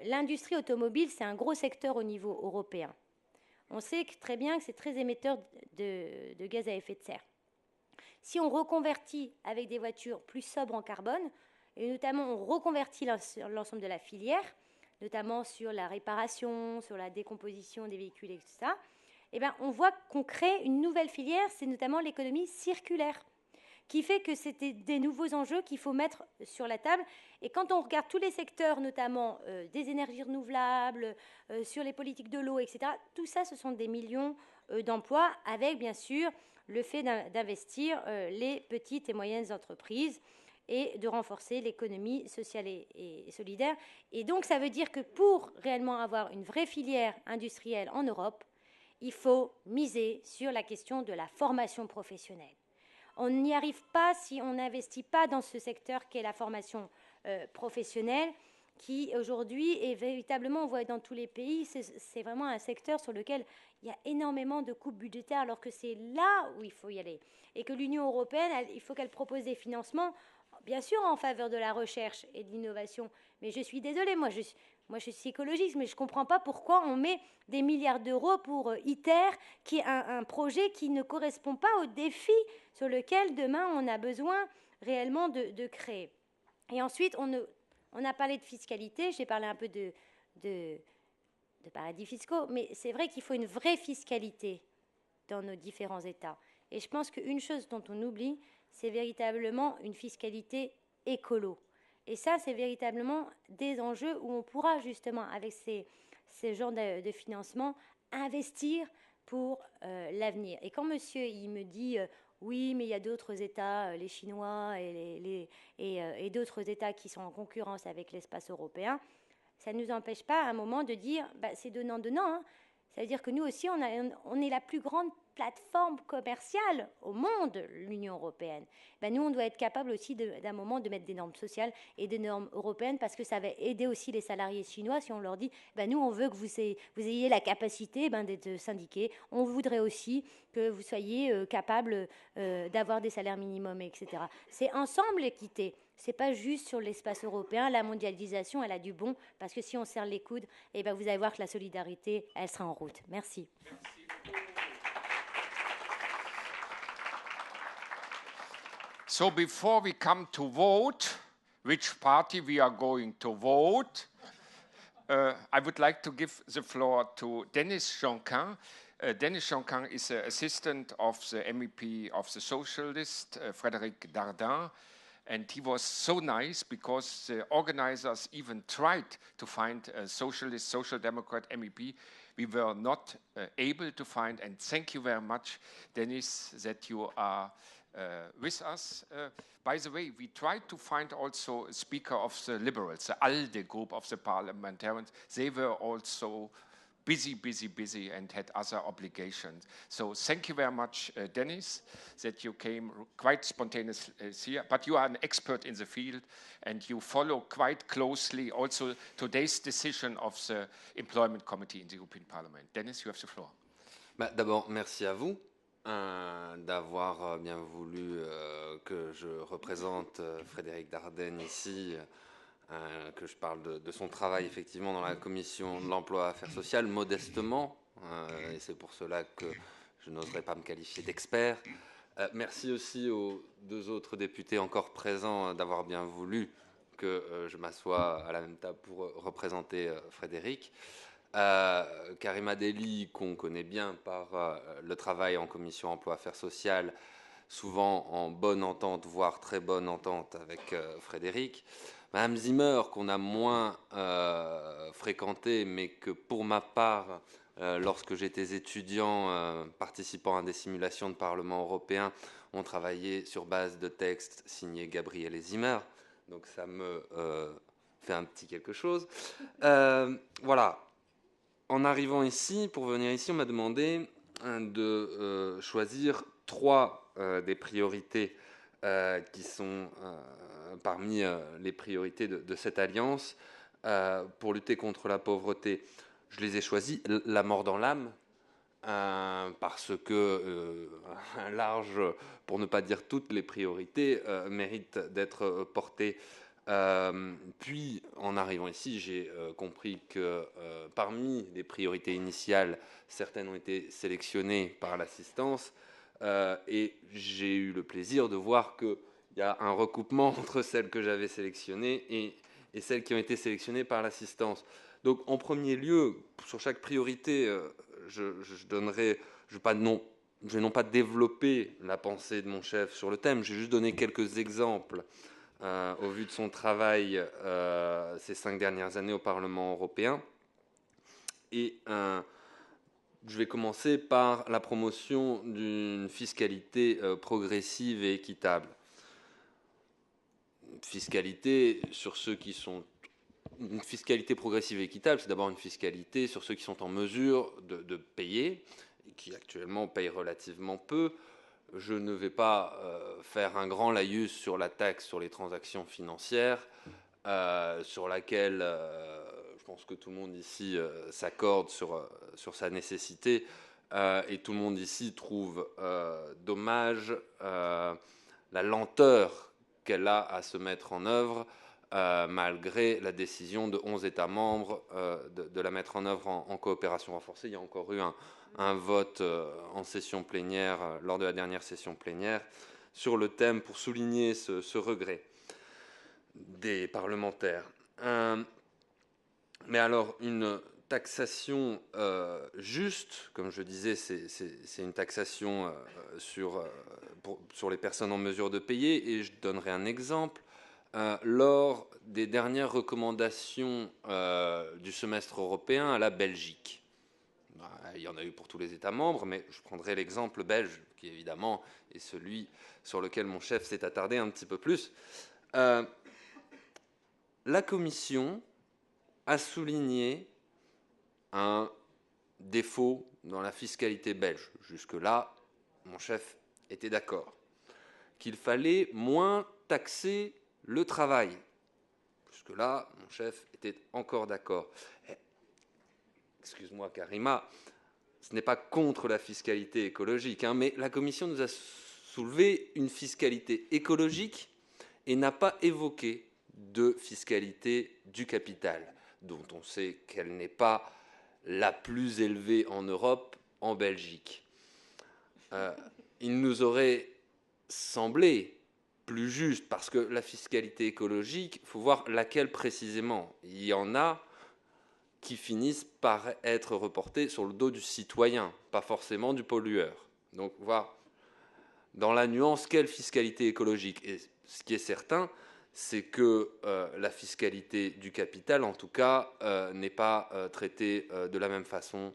l'industrie automobile, c'est un gros secteur au niveau européen. On sait très bien que c'est très émetteur de gaz à effet de serre. Si on reconvertit avec des voitures plus sobres en carbone, et notamment on reconvertit l'ensemble de la filière, notamment sur la réparation, sur la décomposition des véhicules et tout ça, eh bien, on voit qu'on crée une nouvelle filière, c'est notamment l'économie circulaire, qui fait que c'était des nouveaux enjeux qu'il faut mettre sur la table. Et quand on regarde tous les secteurs, notamment des énergies renouvelables, sur les politiques de l'eau, etc., tout ça, ce sont des millions d'emplois, avec bien sûr le fait d'investir les petites et moyennes entreprises et de renforcer l'économie sociale et solidaire. Et donc, ça veut dire que pour réellement avoir une vraie filière industrielle en Europe, il faut miser sur la question de la formation professionnelle. On n'y arrive pas si on n'investit pas dans ce secteur qu'est la formation professionnelle, qui aujourd'hui est véritablement, on voit dans tous les pays, c'est vraiment un secteur sur lequel il y a énormément de coupes budgétaires, alors que c'est là où il faut y aller. Et que l'Union européenne, il faut qu'elle propose des financements, bien sûr en faveur de la recherche et de l'innovation. Mais je suis désolée, moi je suis écologiste, mais je ne comprends pas pourquoi on met des milliards d'euros pour ITER, qui est un projet qui ne correspond pas aux défis sur lesquels demain on a besoin réellement de créer. Et ensuite, on a parlé de fiscalité, j'ai parlé un peu de paradis fiscaux, mais c'est vrai qu'il faut une vraie fiscalité dans nos différents États. Et je pense qu'une chose dont on oublie, c'est véritablement une fiscalité écolo. Et ça, c'est véritablement des enjeux où on pourra justement, avec ces genres de financement, investir pour l'avenir. Et quand monsieur il me dit oui, mais il y a d'autres États, les Chinois et d'autres États qui sont en concurrence avec l'espace européen, ça ne nous empêche pas à un moment de dire c'est donnant-donnant. Hein. C'est-à-dire que nous aussi, on est la plus grande plateforme commerciale au monde, l'Union européenne. Nous, on doit être capable aussi d'un moment de mettre des normes sociales et des normes européennes, parce que ça va aider aussi les salariés chinois si on leur dit nous, on veut que vous ayez la capacité d'être syndiqués. On voudrait aussi que vous soyez capables d'avoir des salaires minimums, etc. C'est ensemble l'équité. c'est pas juste sur l'espace européen. La mondialisation, elle a du bon, parce que si on serre les coudes, eh ben vous allez voir que la solidarité, elle sera en route. Merci. So before we come to vote, which party we are going to vote, I would like to give the floor to Dennis Jonquin. Dennis Jonquin is an assistant of the MEP of the Socialist, Frédéric Dardin, and he was so nice because the organizers even tried to find a socialist, social democrat MEP. We were not able to find, and thank you very much, Dennis, that you are with us. By the way, we tried to find also a speaker of the Liberals, the ALDE group of the parliamentarians. They were also busy and had other obligations. So thank you very much, Dennis, that you came quite spontaneously here. But you are an expert in the field and you follow quite closely also today's decision of the Employment Committee in the European Parliament. Dennis, you have the floor. D'abord, merci à vous d'avoir bien voulu que je représente Frédéric Dardenne ici, que je parle de son travail effectivement dans la commission de l'emploi et affaires sociales, modestement, et c'est pour cela que je n'oserais pas me qualifier d'expert. Merci aussi aux deux autres députés encore présents d'avoir bien voulu que je m'assoie à la même table pour représenter Frédéric. Karima Deli, qu'on connaît bien par le travail en commission emploi affaires sociales, souvent en bonne entente, voire très bonne entente avec Frédéric. Madame Zimmer, qu'on a moins fréquenté, mais que pour ma part, lorsque j'étais étudiant participant à des simulations de Parlement européen, on travaillait sur base de textes signés Gabriel et Zimmer. Donc ça me fait un petit quelque chose. Voilà. En arrivant ici, pour venir ici, on m'a demandé de choisir 3 des priorités qui sont parmi les priorités de cette alliance pour lutter contre la pauvreté. Je les ai choisis la mort dans l'âme, parce que un large, pour ne pas dire toutes les priorités, méritent d'être portées. Puis, en arrivant ici, j'ai compris que parmi les priorités initiales, certaines ont été sélectionnées par l'assistance, et j'ai eu le plaisir de voir qu'il y a un recoupement entre celles que j'avais sélectionnées et celles qui ont été sélectionnées par l'assistance. Donc, en premier lieu, sur chaque priorité, je vais non pas développer la pensée de mon chef sur le thème, j'ai juste donné quelques exemples au vu de son travail ces 5 dernières années au Parlement européen. Et je vais commencer par la promotion d'une fiscalité progressive et équitable. Fiscalité sur ceux qui sont... Une fiscalité progressive et équitable, c'est d'abord une fiscalité sur ceux qui sont en mesure de payer, et qui actuellement payent relativement peu. Je ne vais pas faire un grand laïus sur la taxe sur les transactions financières, sur laquelle je pense que tout le monde ici s'accorde sur sa nécessité, et tout le monde ici trouve dommage la lenteur qu'elle a à se mettre en œuvre, malgré la décision de 11 États membres de la mettre en œuvre en coopération renforcée. Il y a encore eu un vote en session plénière, lors de la dernière session plénière, sur le thème pour souligner ce regret des parlementaires. Mais alors, une taxation juste, comme je disais, c'est une taxation sur les personnes en mesure de payer, et je donnerai un exemple. Lors des dernières recommandations du semestre européen à la Belgique. Il y en a eu pour tous les États membres, mais je prendrai l'exemple belge, qui évidemment est celui sur lequel mon chef s'est attardé un petit peu plus. La Commission a souligné un défaut dans la fiscalité belge. Jusque-là, mon chef était d'accord. Qu'il fallait moins taxer le travail. Jusque-là, mon chef était encore d'accord. Excuse-moi, Karima, ce n'est pas contre la fiscalité écologique, mais la Commission nous a soulevé une fiscalité écologique et n'a pas évoqué de fiscalité du capital, dont on sait qu'elle n'est pas la plus élevée en Europe, en Belgique. Il nous aurait semblé plus juste, parce que la fiscalité écologique, il faut voir laquelle précisément. Il y en a qui finissent par être reportées sur le dos du citoyen, pas forcément du pollueur. Donc, voir dans la nuance quelle fiscalité écologique. Et ce qui est certain, c'est que la fiscalité du capital, en tout cas, n'est pas traitée de la même façon.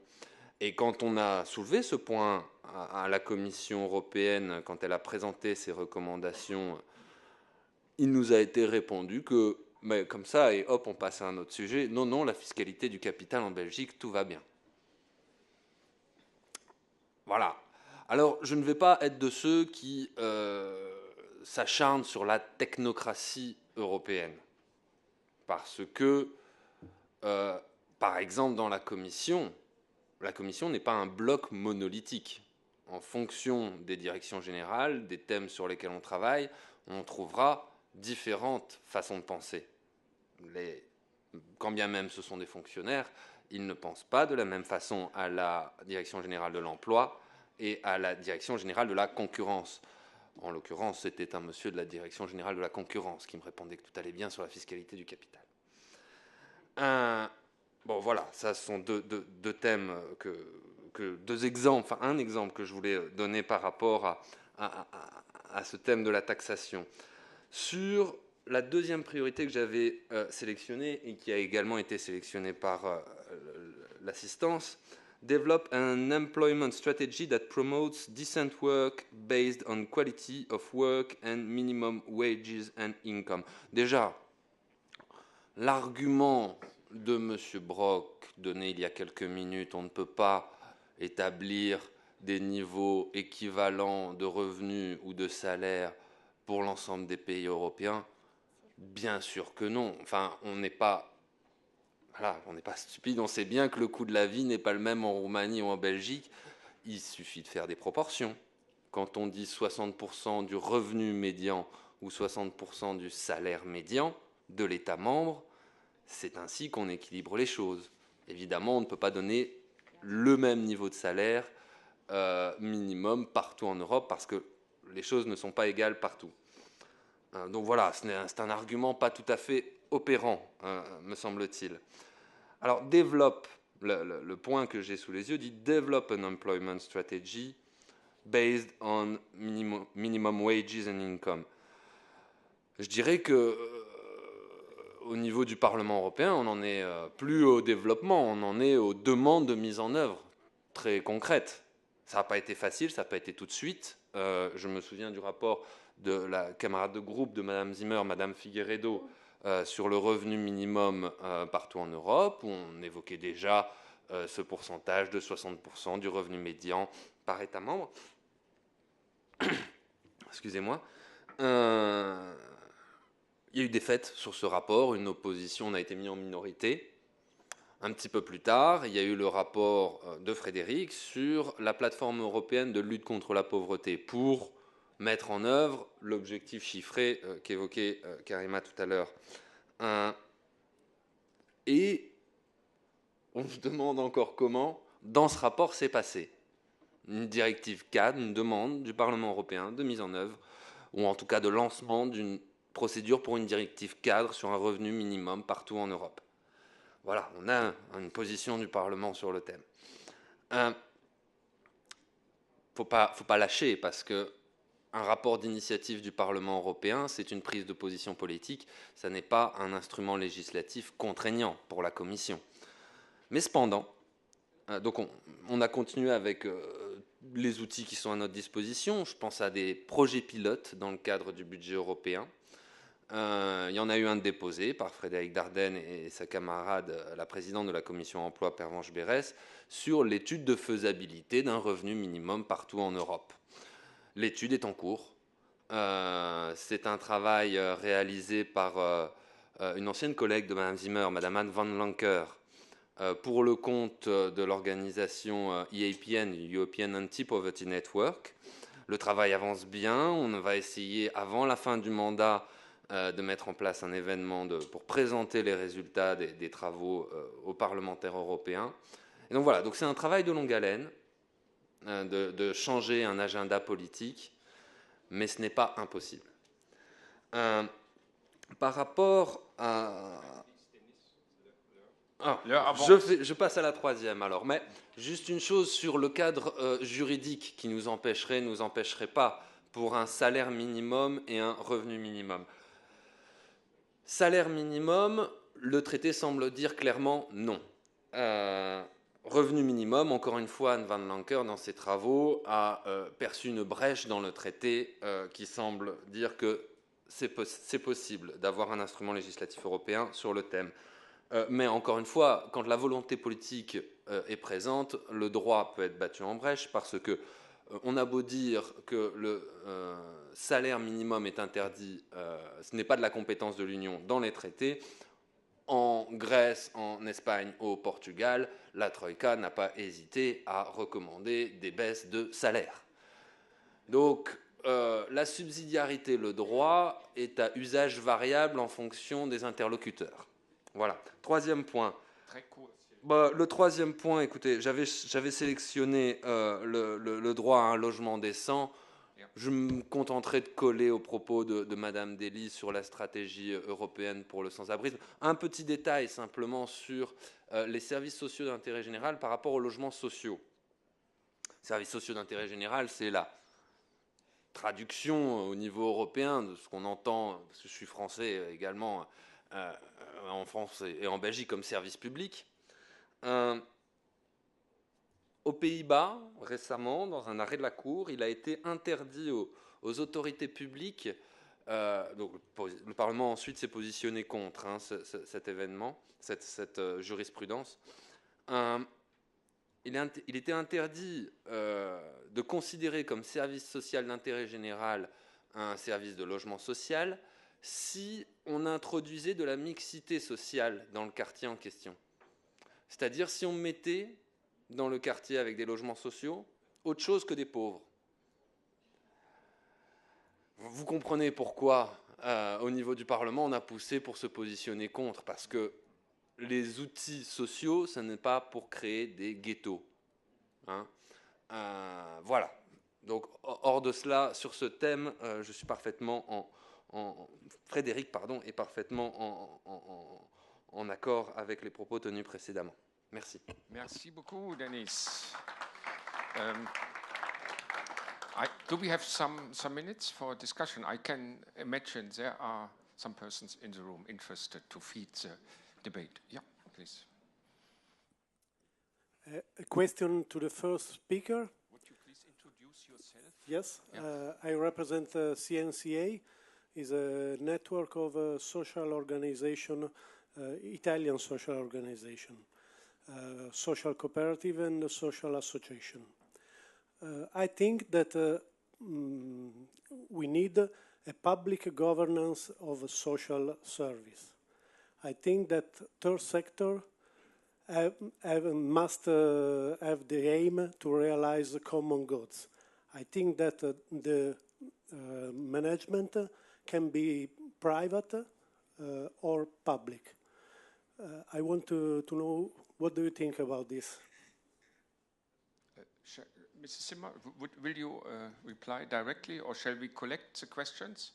Et quand on a soulevé ce point à la Commission européenne, quand elle a présenté ses recommandations, il nous a été répondu que, mais comme ça, et hop, on passe à un autre sujet. Non, non, la fiscalité du capital en Belgique, tout va bien. Voilà. Alors, je ne vais pas être de ceux qui s'acharnent sur la technocratie européenne. Parce que, par exemple, dans la Commission n'est pas un bloc monolithique. En fonction des directions générales, des thèmes sur lesquels on travaille, on trouvera différentes façons de penser. Quand bien même ce sont des fonctionnaires, ils ne pensent pas de la même façon à la direction générale de l'emploi et à la direction générale de la concurrence. En l'occurrence, c'était un monsieur de la direction générale de la concurrence qui me répondait que tout allait bien sur la fiscalité du capital. Bon, voilà, ça sont deux thèmes, deux exemples, enfin un exemple que je voulais donner par rapport à ce thème de la taxation. Sur la deuxième priorité que j'avais sélectionnée et qui a également été sélectionnée par l'assistance, develop an employment strategy that promotes decent work based on quality of work and minimum wages and income. Déjà, l'argument de M. Brok donné il y a quelques minutes, on ne peut pas établir des niveaux équivalents de revenus ou de salaires pour l'ensemble des pays européens. Bien sûr que non. Enfin, on n'est pas stupide. On sait bien que le coût de la vie n'est pas le même en Roumanie ou en Belgique. Il suffit de faire des proportions. Quand on dit 60% du revenu médian ou 60% du salaire médian de l'État membre, c'est ainsi qu'on équilibre les choses. Évidemment, on ne peut pas donner le même niveau de salaire minimum partout en Europe parce que les choses ne sont pas égales partout. Donc voilà, c'est un argument pas tout à fait opérant, me semble-t-il. Alors, développe, le point que j'ai sous les yeux dit « Develop an employment strategy based on minimum wages and income ». Je dirais que au niveau du Parlement européen, on n'en est plus au développement, on en est aux demandes de mise en œuvre très concrètes. Ça n'a pas été facile, ça n'a pas été tout de suite. Je me souviens du rapport de la camarade de groupe de Mme Zimmer, Mme Figueiredo, sur le revenu minimum partout en Europe, où on évoquait déjà ce pourcentage de 60% du revenu médian par État membre. Excusez-moi. Il y a eu des faits sur ce rapport, une opposition a été mise en minorité. Un petit peu plus tard, il y a eu le rapport de Frédéric sur la plateforme européenne de lutte contre la pauvreté pour mettre en œuvre l'objectif chiffré qu'évoquait Karima tout à l'heure. Et on se demande encore comment, dans ce rapport, c'est passé. Une directive cadre, une demande du Parlement européen de mise en œuvre, ou en tout cas de lancement d'une procédure pour une directive cadre sur un revenu minimum partout en Europe. Voilà, on a une position du Parlement sur le thème. Faut pas lâcher, parce que un rapport d'initiative du Parlement européen, c'est une prise de position politique, ça n'est pas un instrument législatif contraignant pour la Commission. Mais cependant, donc on a continué avec les outils qui sont à notre disposition. Je pense à des projets pilotes dans le cadre du budget européen. Il y en a eu un déposé par Frédéric Dardenne et sa camarade, la présidente de la commission emploi, Pervenche Berès, sur l'étude de faisabilité d'un revenu minimum partout en Europe. L'étude est en cours. C'est un travail réalisé par une ancienne collègue de Mme Zimmer, Mme Anne Van Lancker, pour le compte de l'organisation EAPN, European Anti-Poverty Network. Le travail avance bien. On va essayer, avant la fin du mandat, de mettre en place un événement pour présenter les résultats des travaux aux parlementaires européens. Et donc voilà, donc c'est un travail de longue haleine, de changer un agenda politique, mais ce n'est pas impossible. Par rapport à... je passe à la troisième alors, mais juste une chose sur le cadre juridique qui nous empêcherait pas pour un salaire minimum et un revenu minimum. Salaire minimum, le traité semble dire clairement non. Revenu minimum, encore une fois, Anne Van Lancker, dans ses travaux, a perçu une brèche dans le traité qui semble dire que c'est possible d'avoir un instrument législatif européen sur le thème. Mais encore une fois, quand la volonté politique est présente, le droit peut être battu en brèche parce que on a beau dire que le salaire minimum est interdit, ce n'est pas de la compétence de l'Union dans les traités. En Grèce, en Espagne, au Portugal, la Troïka n'a pas hésité à recommander des baisses de salaire. Donc, la subsidiarité, le droit, est à usage variable en fonction des interlocuteurs. Voilà. Troisième point. Très court. Le troisième point, écoutez, j'avais sélectionné le droit à un logement décent. Je me contenterai de coller aux propos de Madame Dely sur la stratégie européenne pour le sans-abrisme. Un petit détail simplement sur les services sociaux d'intérêt général par rapport aux logements sociaux. Services sociaux d'intérêt général, c'est la traduction au niveau européen de ce qu'on entend, parce que je suis français également, en France et en Belgique comme service public. Aux Pays-Bas, récemment, dans un arrêt de la Cour, il a été interdit aux autorités publiques, donc le Parlement ensuite s'est positionné contre cet événement, cette jurisprudence. Il était interdit de considérer comme service social d'intérêt général un service de logement social si on introduisait de la mixité sociale dans le quartier en question. C'est-à-dire si on mettait dans le quartier avec des logements sociaux autre chose que des pauvres. Vous comprenez pourquoi, au niveau du Parlement, on a poussé pour se positionner contre, parce que les outils sociaux, ce n'est pas pour créer des ghettos. Voilà. Donc, hors de cela, sur ce thème, je suis parfaitement Frédéric, est parfaitement en accord avec les propos tenus précédemment. Merci. Merci beaucoup, Denis. Do we have some minutes for discussion? I can imagine there are some persons in the room interested to feed the debate. Yeah, please. A question to the first speaker. Would you please introduce yourself? Yes, Yeah. I represent CNCA. Is a network of social organization, Italian social organization, social cooperative and social association. I think that we need a public governance of a social service. I think that third sector must have the aim to realize the common goods. I think that the management can be private or public. I want to know, what do you think about this? Mrs. Zimmer, will you reply directly, or shall we collect the questions?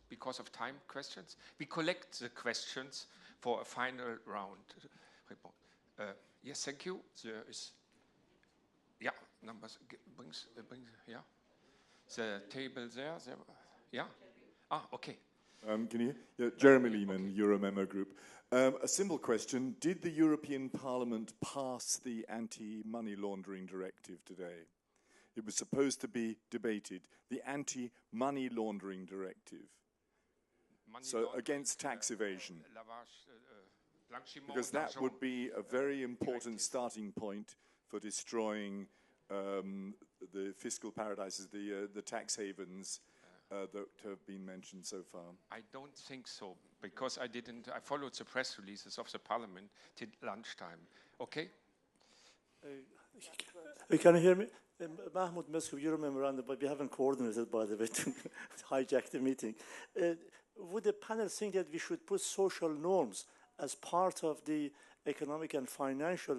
Because of time questions? We collect the questions for a final round. Yes, thank you. There is, yeah, numbers, brings, yeah. The table there, yeah. Okay. Can you? Yeah, Jeremy Lehman, Euromemo Group. A simple question. Did the European Parliament pass the anti-money laundering directive today? It was supposed to be debated. The anti-money laundering directive. So against tax evasion. Because that would be a very important starting point for destroying the fiscal paradises, the tax havens, that have been mentioned so far? I don't think so, because I followed the press releases of the Parliament till lunchtime. Okay? Can you hear me? Mahmoud Mescou, Euromemorandum, but we haven't coordinated, by the way, to hijack the meeting. would the panel think that we should put social norms as part of the economic and financial,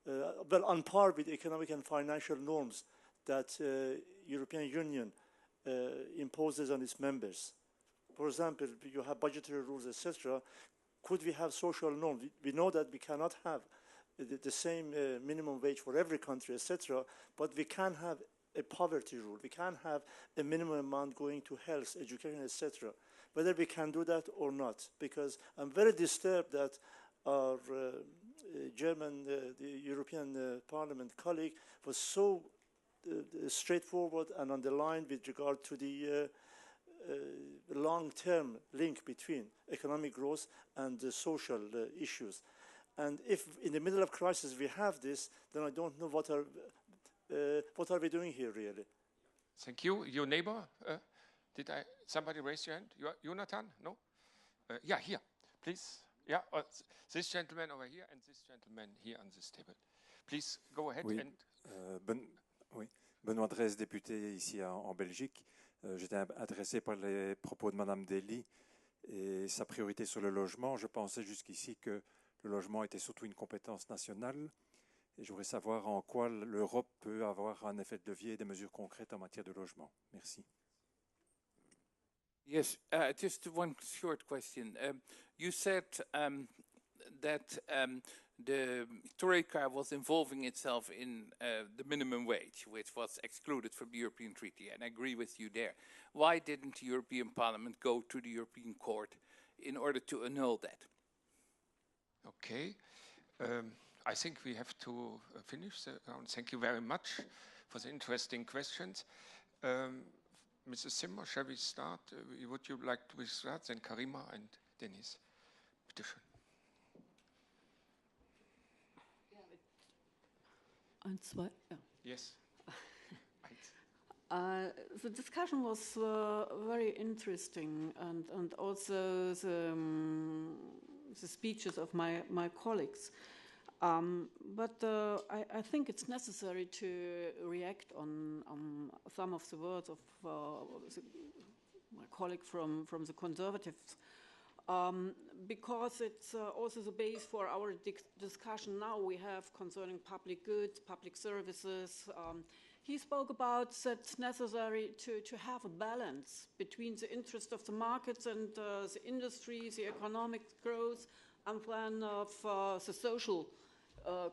well, on par with economic and financial norms that European Union imposes on its members? For example, you have budgetary rules, etc. Could we have social norms? We know that we cannot have the same minimum wage for every country, etc. But we can have a poverty rule. We can have a minimum amount going to health, education, etc. Whether we can do that or not, because I'm very disturbed that our German, the European Parliament colleague was so straightforward and on the line with regard to the long-term link between economic growth and social issues. And if in the middle of crisis we have this, then I don't know what are we doing here really. Thank you. Your neighbor? Somebody raise your hand? Jonathan? No? Yeah, here, please. Yeah, this gentleman over here and this gentleman here on this table. Please go ahead. Oui. Oui. Benoît Dresse, député ici en Belgique. J'étais intéressé par les propos de Madame Dely et sa priorité sur le logement. Je pensais jusqu'ici que le logement était surtout une compétence nationale. Et je voudrais savoir en quoi l'Europe peut avoir un effet de levier et des mesures concrètes en matière de logement. Merci. Yes, just one short question. You said that the Troika was involving itself in the minimum wage, which was excluded from the European Treaty, and I agree with you there. Why didn't the European Parliament go to the European Court in order to annul that? Okay. I think we have to finish the round. Thank you very much for the interesting questions. Mrs. Zimmer, shall we start? Would you like to start? Then Karima and Denise. Bitte schön. And zwei, yeah. Yes. The discussion was very interesting, and also the speeches of my colleagues. But I think it's necessary to react on some of the words of my colleague from the Conservatives, because it's also the base for our discussion now we have concerning public goods, public services. He spoke about that it's necessary to have a balance between the interest of the markets and the industry, the economic growth, and then of the social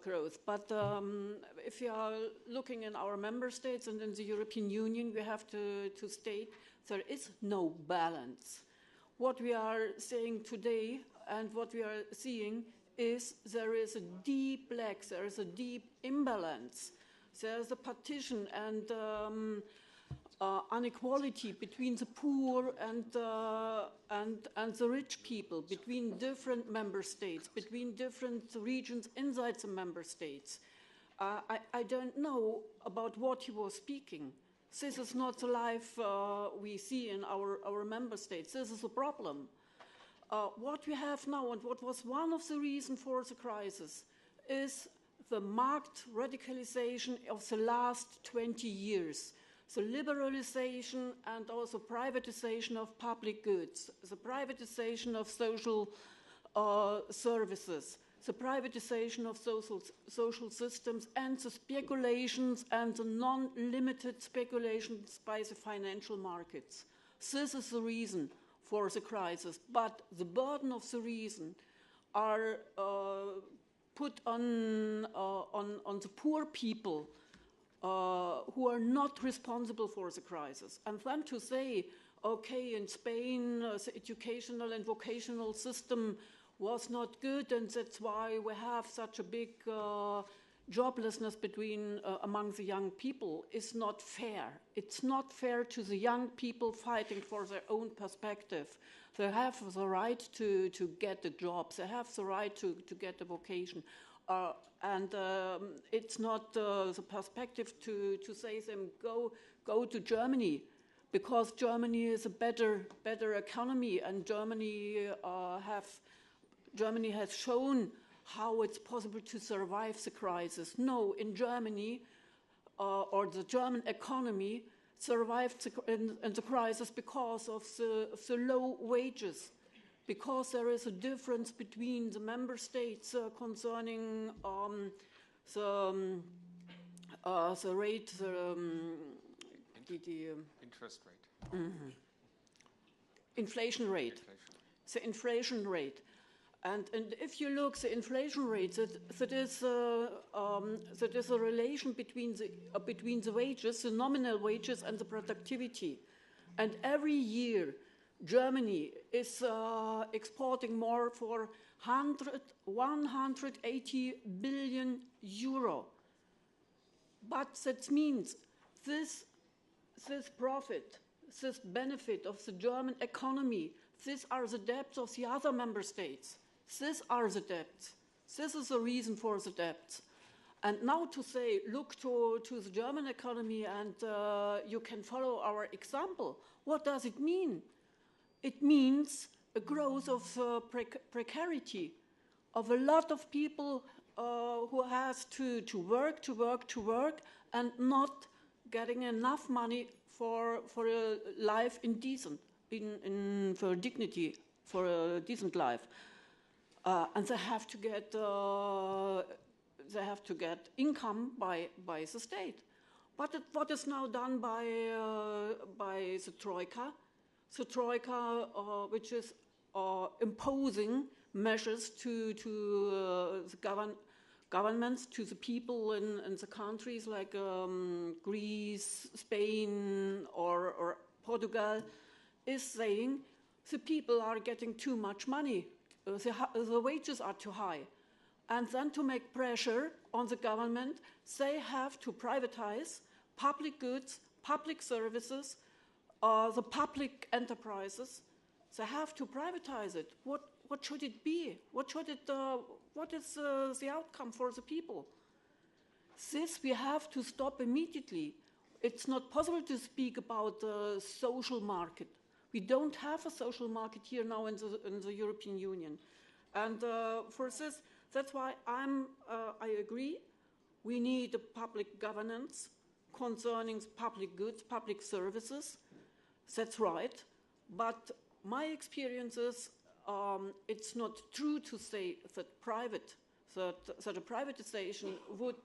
growth. But if you are looking in our member states and in the European Union, we have to state there is no balance. What we are saying today and what we are seeing is there is a deep lack, there is a deep imbalance. There's a partition and inequality between the poor and the rich people, between different member states, between different regions inside the member states. I don't know about what he was speaking. This is not the life we see in our member states. This is a problem. What we have now and what was one of the reasons for the crisis is the marked radicalization of the last 20 years. The liberalization and also privatization of public goods, the privatization of social services, the privatization of social systems, and the speculations and the non-limited speculations by the financial markets. This is the reason for the crisis, but the burden of the reason are put on the poor people who are not responsible for the crisis. And then to say, okay, in Spain, the educational and vocational system was not good, and that's why we have such a big joblessness among the young people, is not fair. It's not fair to the young people fighting for their own perspective. They have the right to get a job. They have the right to get a vocation. And it's not the perspective to say them go to Germany, because Germany is a better economy, and Germany has shown how it's possible to survive the crisis. No, in Germany or the German economy, survived in the crisis because of the low wages, because there is a difference between the member states concerning the rate, interest rate. Inflation rate. The inflation rate. And if you look, the inflation rate, that is a relation between the wages, the nominal wages, and the productivity. And every year, Germany is exporting more for 180 billion euro. But that means this profit, this benefit of the German economy, these are the debts of the other member states. These are the debts. This is the reason for the debts. And now to say, look to the German economy and you can follow our example, what does it mean? It means a growth of precarity, of a lot of people who has to work, and not getting enough money for a life in for dignity, for a decent life. And they have to get income by the state. But what is now done by the Troika? The Troika, which is imposing measures to the governments, to the people in the countries like Greece, Spain, or Portugal, is saying the people are getting too much money. The wages are too high. And then to make pressure on the government, they have to privatize public goods, public services, the public enterprises. They have to privatize it. What should it be? What is the outcome for the people? This we have to stop immediately. It's not possible to speak about the social market. We don't have a social market here now in the European Union. And for this, that's why I agree. We need a public governance concerning public goods, public services. That's right. But my experience is it's not true to say that a privatization would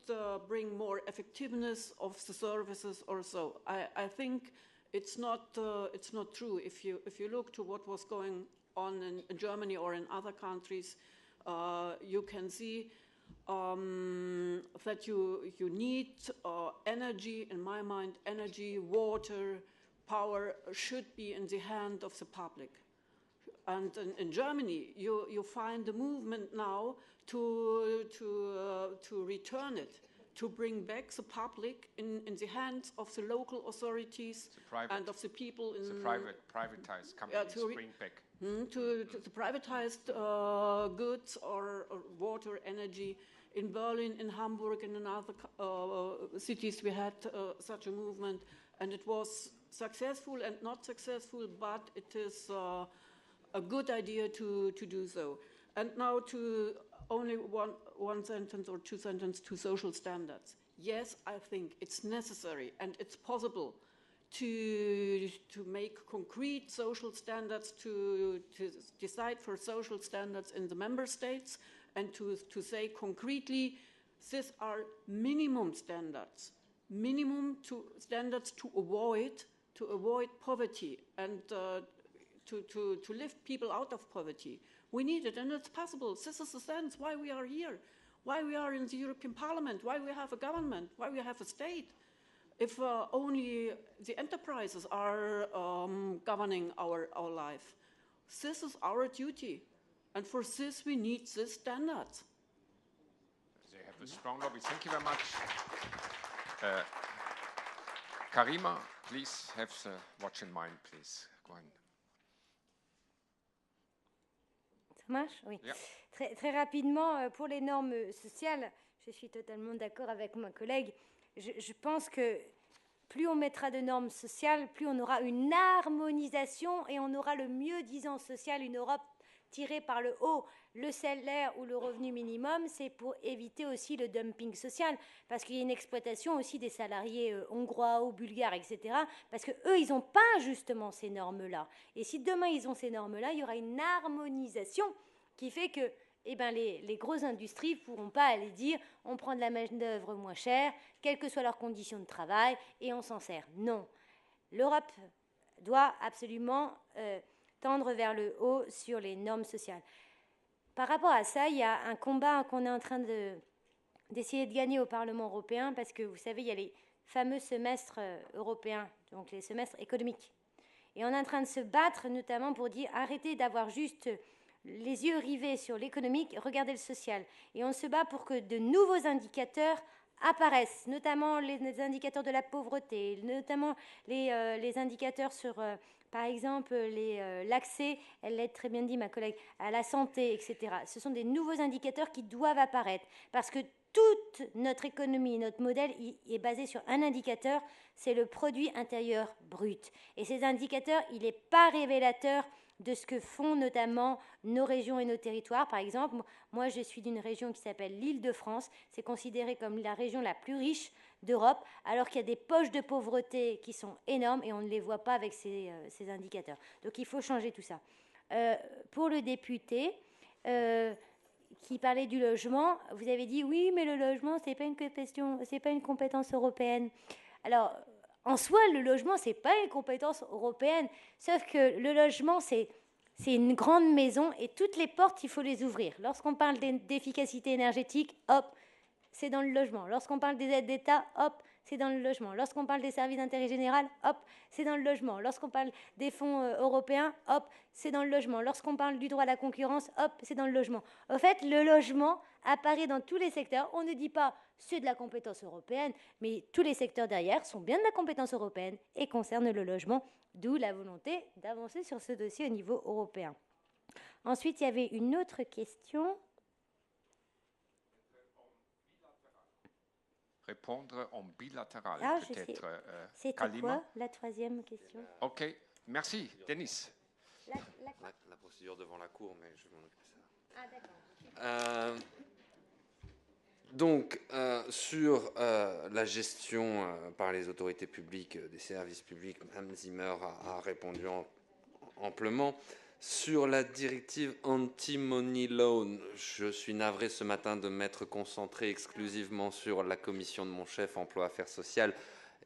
bring more effectiveness of the services or so. I think it's not true. If you look to what was going on in Germany or in other countries, you can see that you need energy. In my mind, energy, water, power should be in the hand of the public. And in Germany, you find a movement now to return it, to bring back the public in the hands of the local authorities and of the people. The privatized companies bring back. To the privatized goods or water, energy. In Berlin, in Hamburg, and in other cities, we had such a movement, and it was successful and not successful, but it is a good idea to do so. And now to only one sentence or two sentences to social standards. Yes, I think it's necessary and it's possible to make concrete social standards, to decide for social standards in the member states, and to say concretely, these are minimum standards, standards to avoid poverty and to lift people out of poverty. We need it, and it's possible. This is the sense why we are here, why we are in the European Parliament, why we have a government, why we have a state. If only the enterprises are governing our life. This is our duty, and for this we need these standards. They have a strong lobby. Thank you very much. Karima, please have the watch in mind, please. Go on. Ça marche? Oui. Yeah. Très rapidement, pour les normes sociales, je suis totalement d'accord avec ma collègue. Je pense que plus on mettra de normes sociales, plus on aura une harmonisation et on aura le mieux-disant social, une Europe tirer par le haut le salaire ou le revenu minimum, c'est pour éviter aussi le dumping social, parce qu'il y a une exploitation aussi des salariés hongrois ou bulgares, etc., parce qu'eux, ils n'ont pas justement ces normes-là. Et si demain, ils ont ces normes-là, il y aura une harmonisation qui fait que les grosses industries ne pourront pas aller dire on prend de la main-d'œuvre moins chère, quelles que soient leurs conditions de travail, et on s'en sert. Non. L'Europe doit absolument tendre vers le haut sur les normes sociales. Par rapport à ça, il y a un combat qu'on est en train d'essayer de gagner au Parlement européen, parce que vous savez, il y a les fameux semestres européens, donc les semestres économiques. Et on est en train de se battre notamment pour dire arrêtez d'avoir juste les yeux rivés sur l'économique, regardez le social. Et on se bat pour que de nouveaux indicateurs apparaissent, notamment les indicateurs de la pauvreté, notamment les indicateurs sur, par exemple, l'accès, elle l'a très bien dit ma collègue, à la santé, etc. Ce sont des nouveaux indicateurs qui doivent apparaître, parce que toute notre économie, notre modèle est basé sur un indicateur, c'est le produit intérieur brut. Et ces indicateurs, il n'est pas révélateur de ce que font notamment nos régions et nos territoires. Par exemple, moi je suis d'une région qui s'appelle l'Île-de-France, c'est considéré comme la région la plus riche d'Europe, alors qu'il y a des poches de pauvreté qui sont énormes et on ne les voit pas avec ces indicateurs. Donc il faut changer tout ça. Pour le député qui parlait du logement, vous avez dit oui, mais le logement, c'est pas une question, c'est pas une compétence européenne. Alors, en soi, le logement, c'est pas une compétence européenne, sauf que le logement, c'est une grande maison et toutes les portes, il faut les ouvrir. Lorsqu'on parle d'efficacité énergétique, hop, c'est dans le logement. Lorsqu'on parle des aides d'État, hop, c'est dans le logement. Lorsqu'on parle des services d'intérêt général, hop, c'est dans le logement. Lorsqu'on parle des fonds européens, hop, c'est dans le logement. Lorsqu'on parle du droit à la concurrence, hop, c'est dans le logement. Au fait, le logement apparaît dans tous les secteurs. On ne dit pas c'est de la compétence européenne, mais tous les secteurs derrière sont bien de la compétence européenne et concernent le logement, d'où la volonté d'avancer sur ce dossier au niveau européen. Ensuite, il y avait une autre question. Répondre en bilatéral, peut-être. C'était quoi la troisième question? Ok, merci. Denis. La procédure devant la Cour, mais je vais m'en occuper ça. Ah, d'accord. Donc, sur la gestion par les autorités publiques des services publics, Mme Zimmer a répondu amplement. Sur la directive anti-money loan, je suis navré ce matin de m'être concentré exclusivement sur la commission de mon chef, emploi, affaires sociales,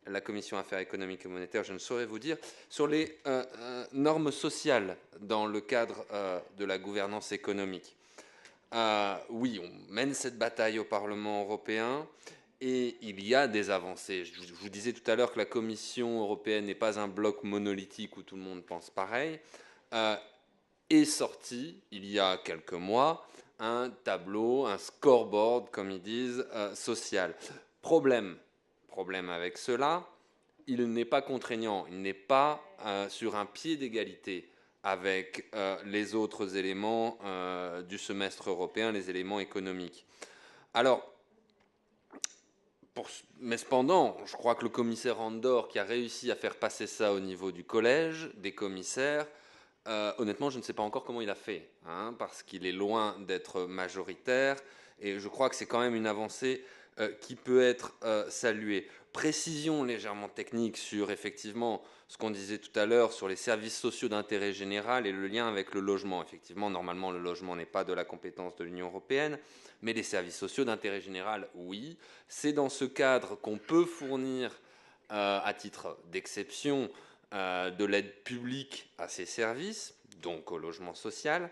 la commission affaires économiques et monétaires, je ne saurais vous dire. Sur les normes sociales dans le cadre de la gouvernance économique. Oui, on mène cette bataille au Parlement européen et il y a des avancées. Je vous disais tout à l'heure que la Commission européenne n'est pas un bloc monolithique où tout le monde pense pareil. Est sorti, il y a quelques mois, un tableau, un scoreboard, comme ils disent, social. Problème avec cela, il n'est pas contraignant, il n'est pas sur un pied d'égalité avec les autres éléments du semestre européen, les éléments économiques. Alors, mais cependant, je crois que le commissaire Andor, qui a réussi à faire passer ça au niveau du collège des commissaires, honnêtement, je ne sais pas encore comment il a fait, parce qu'il est loin d'être majoritaire, et je crois que c'est quand même une avancée qui peut être saluée. Précision légèrement technique sur, effectivement, ce qu'on disait tout à l'heure sur les services sociaux d'intérêt général et le lien avec le logement. Effectivement, normalement, le logement n'est pas de la compétence de l'Union européenne, mais les services sociaux d'intérêt général, oui. C'est dans ce cadre qu'on peut fournir, à titre d'exception, de l'aide publique à ces services, donc au logement social.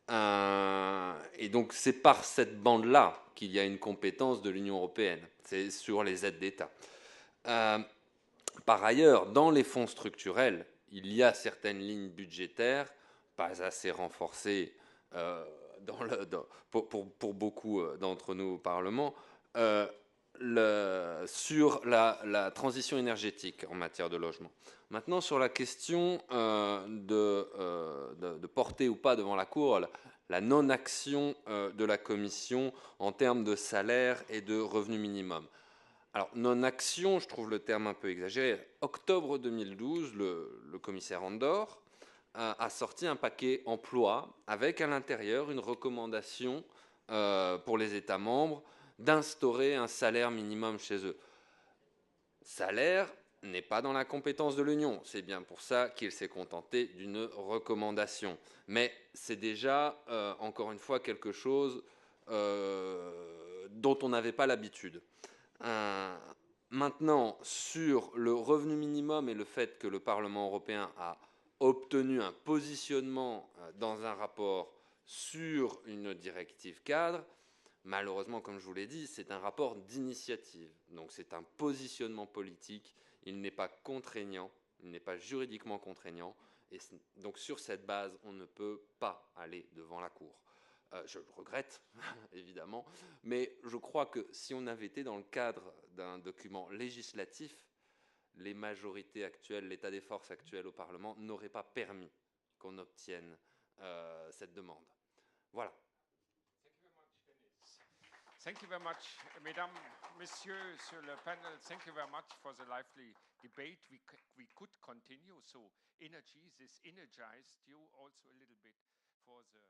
Et donc c'est par cette bande-là qu'il y a une compétence de l'Union européenne, c'est sur les aides d'État. Par ailleurs, dans les fonds structurels, il y a certaines lignes budgétaires, pas assez renforcées pour beaucoup d'entre nous au Parlement, sur la transition énergétique en matière de logement. Maintenant, sur la question de porter ou pas devant la Cour la non-action de la Commission en termes de salaire et de revenu minimum. Alors, non-action, je trouve le terme un peu exagéré. Octobre 2012, le commissaire Andor a sorti un paquet emploi avec à l'intérieur une recommandation pour les États membres d'instaurer un salaire minimum chez eux. Salaire n'est pas dans la compétence de l'Union. C'est bien pour ça qu'il s'est contenté d'une recommandation. Mais c'est déjà, encore une fois, quelque chose dont on n'avait pas l'habitude. Maintenant, sur le revenu minimum et le fait que le Parlement européen a obtenu un positionnement dans un rapport sur une directive cadre, malheureusement, comme je vous l'ai dit, c'est un rapport d'initiative. Donc c'est un positionnement politique. Il n'est pas contraignant, il n'est pas juridiquement contraignant. Et donc sur cette base, on ne peut pas aller devant la Cour. Je le regrette, évidemment, mais je crois que si on avait été dans le cadre d'un document législatif, les majorités actuelles, l'état des forces actuel au Parlement n'aurait pas permis qu'on obtienne cette demande. Voilà. Thank you very much, mesdames, messieurs, sur le panel. Thank you very much for the lively debate. We could continue. So energy, this energized you also a little bit for the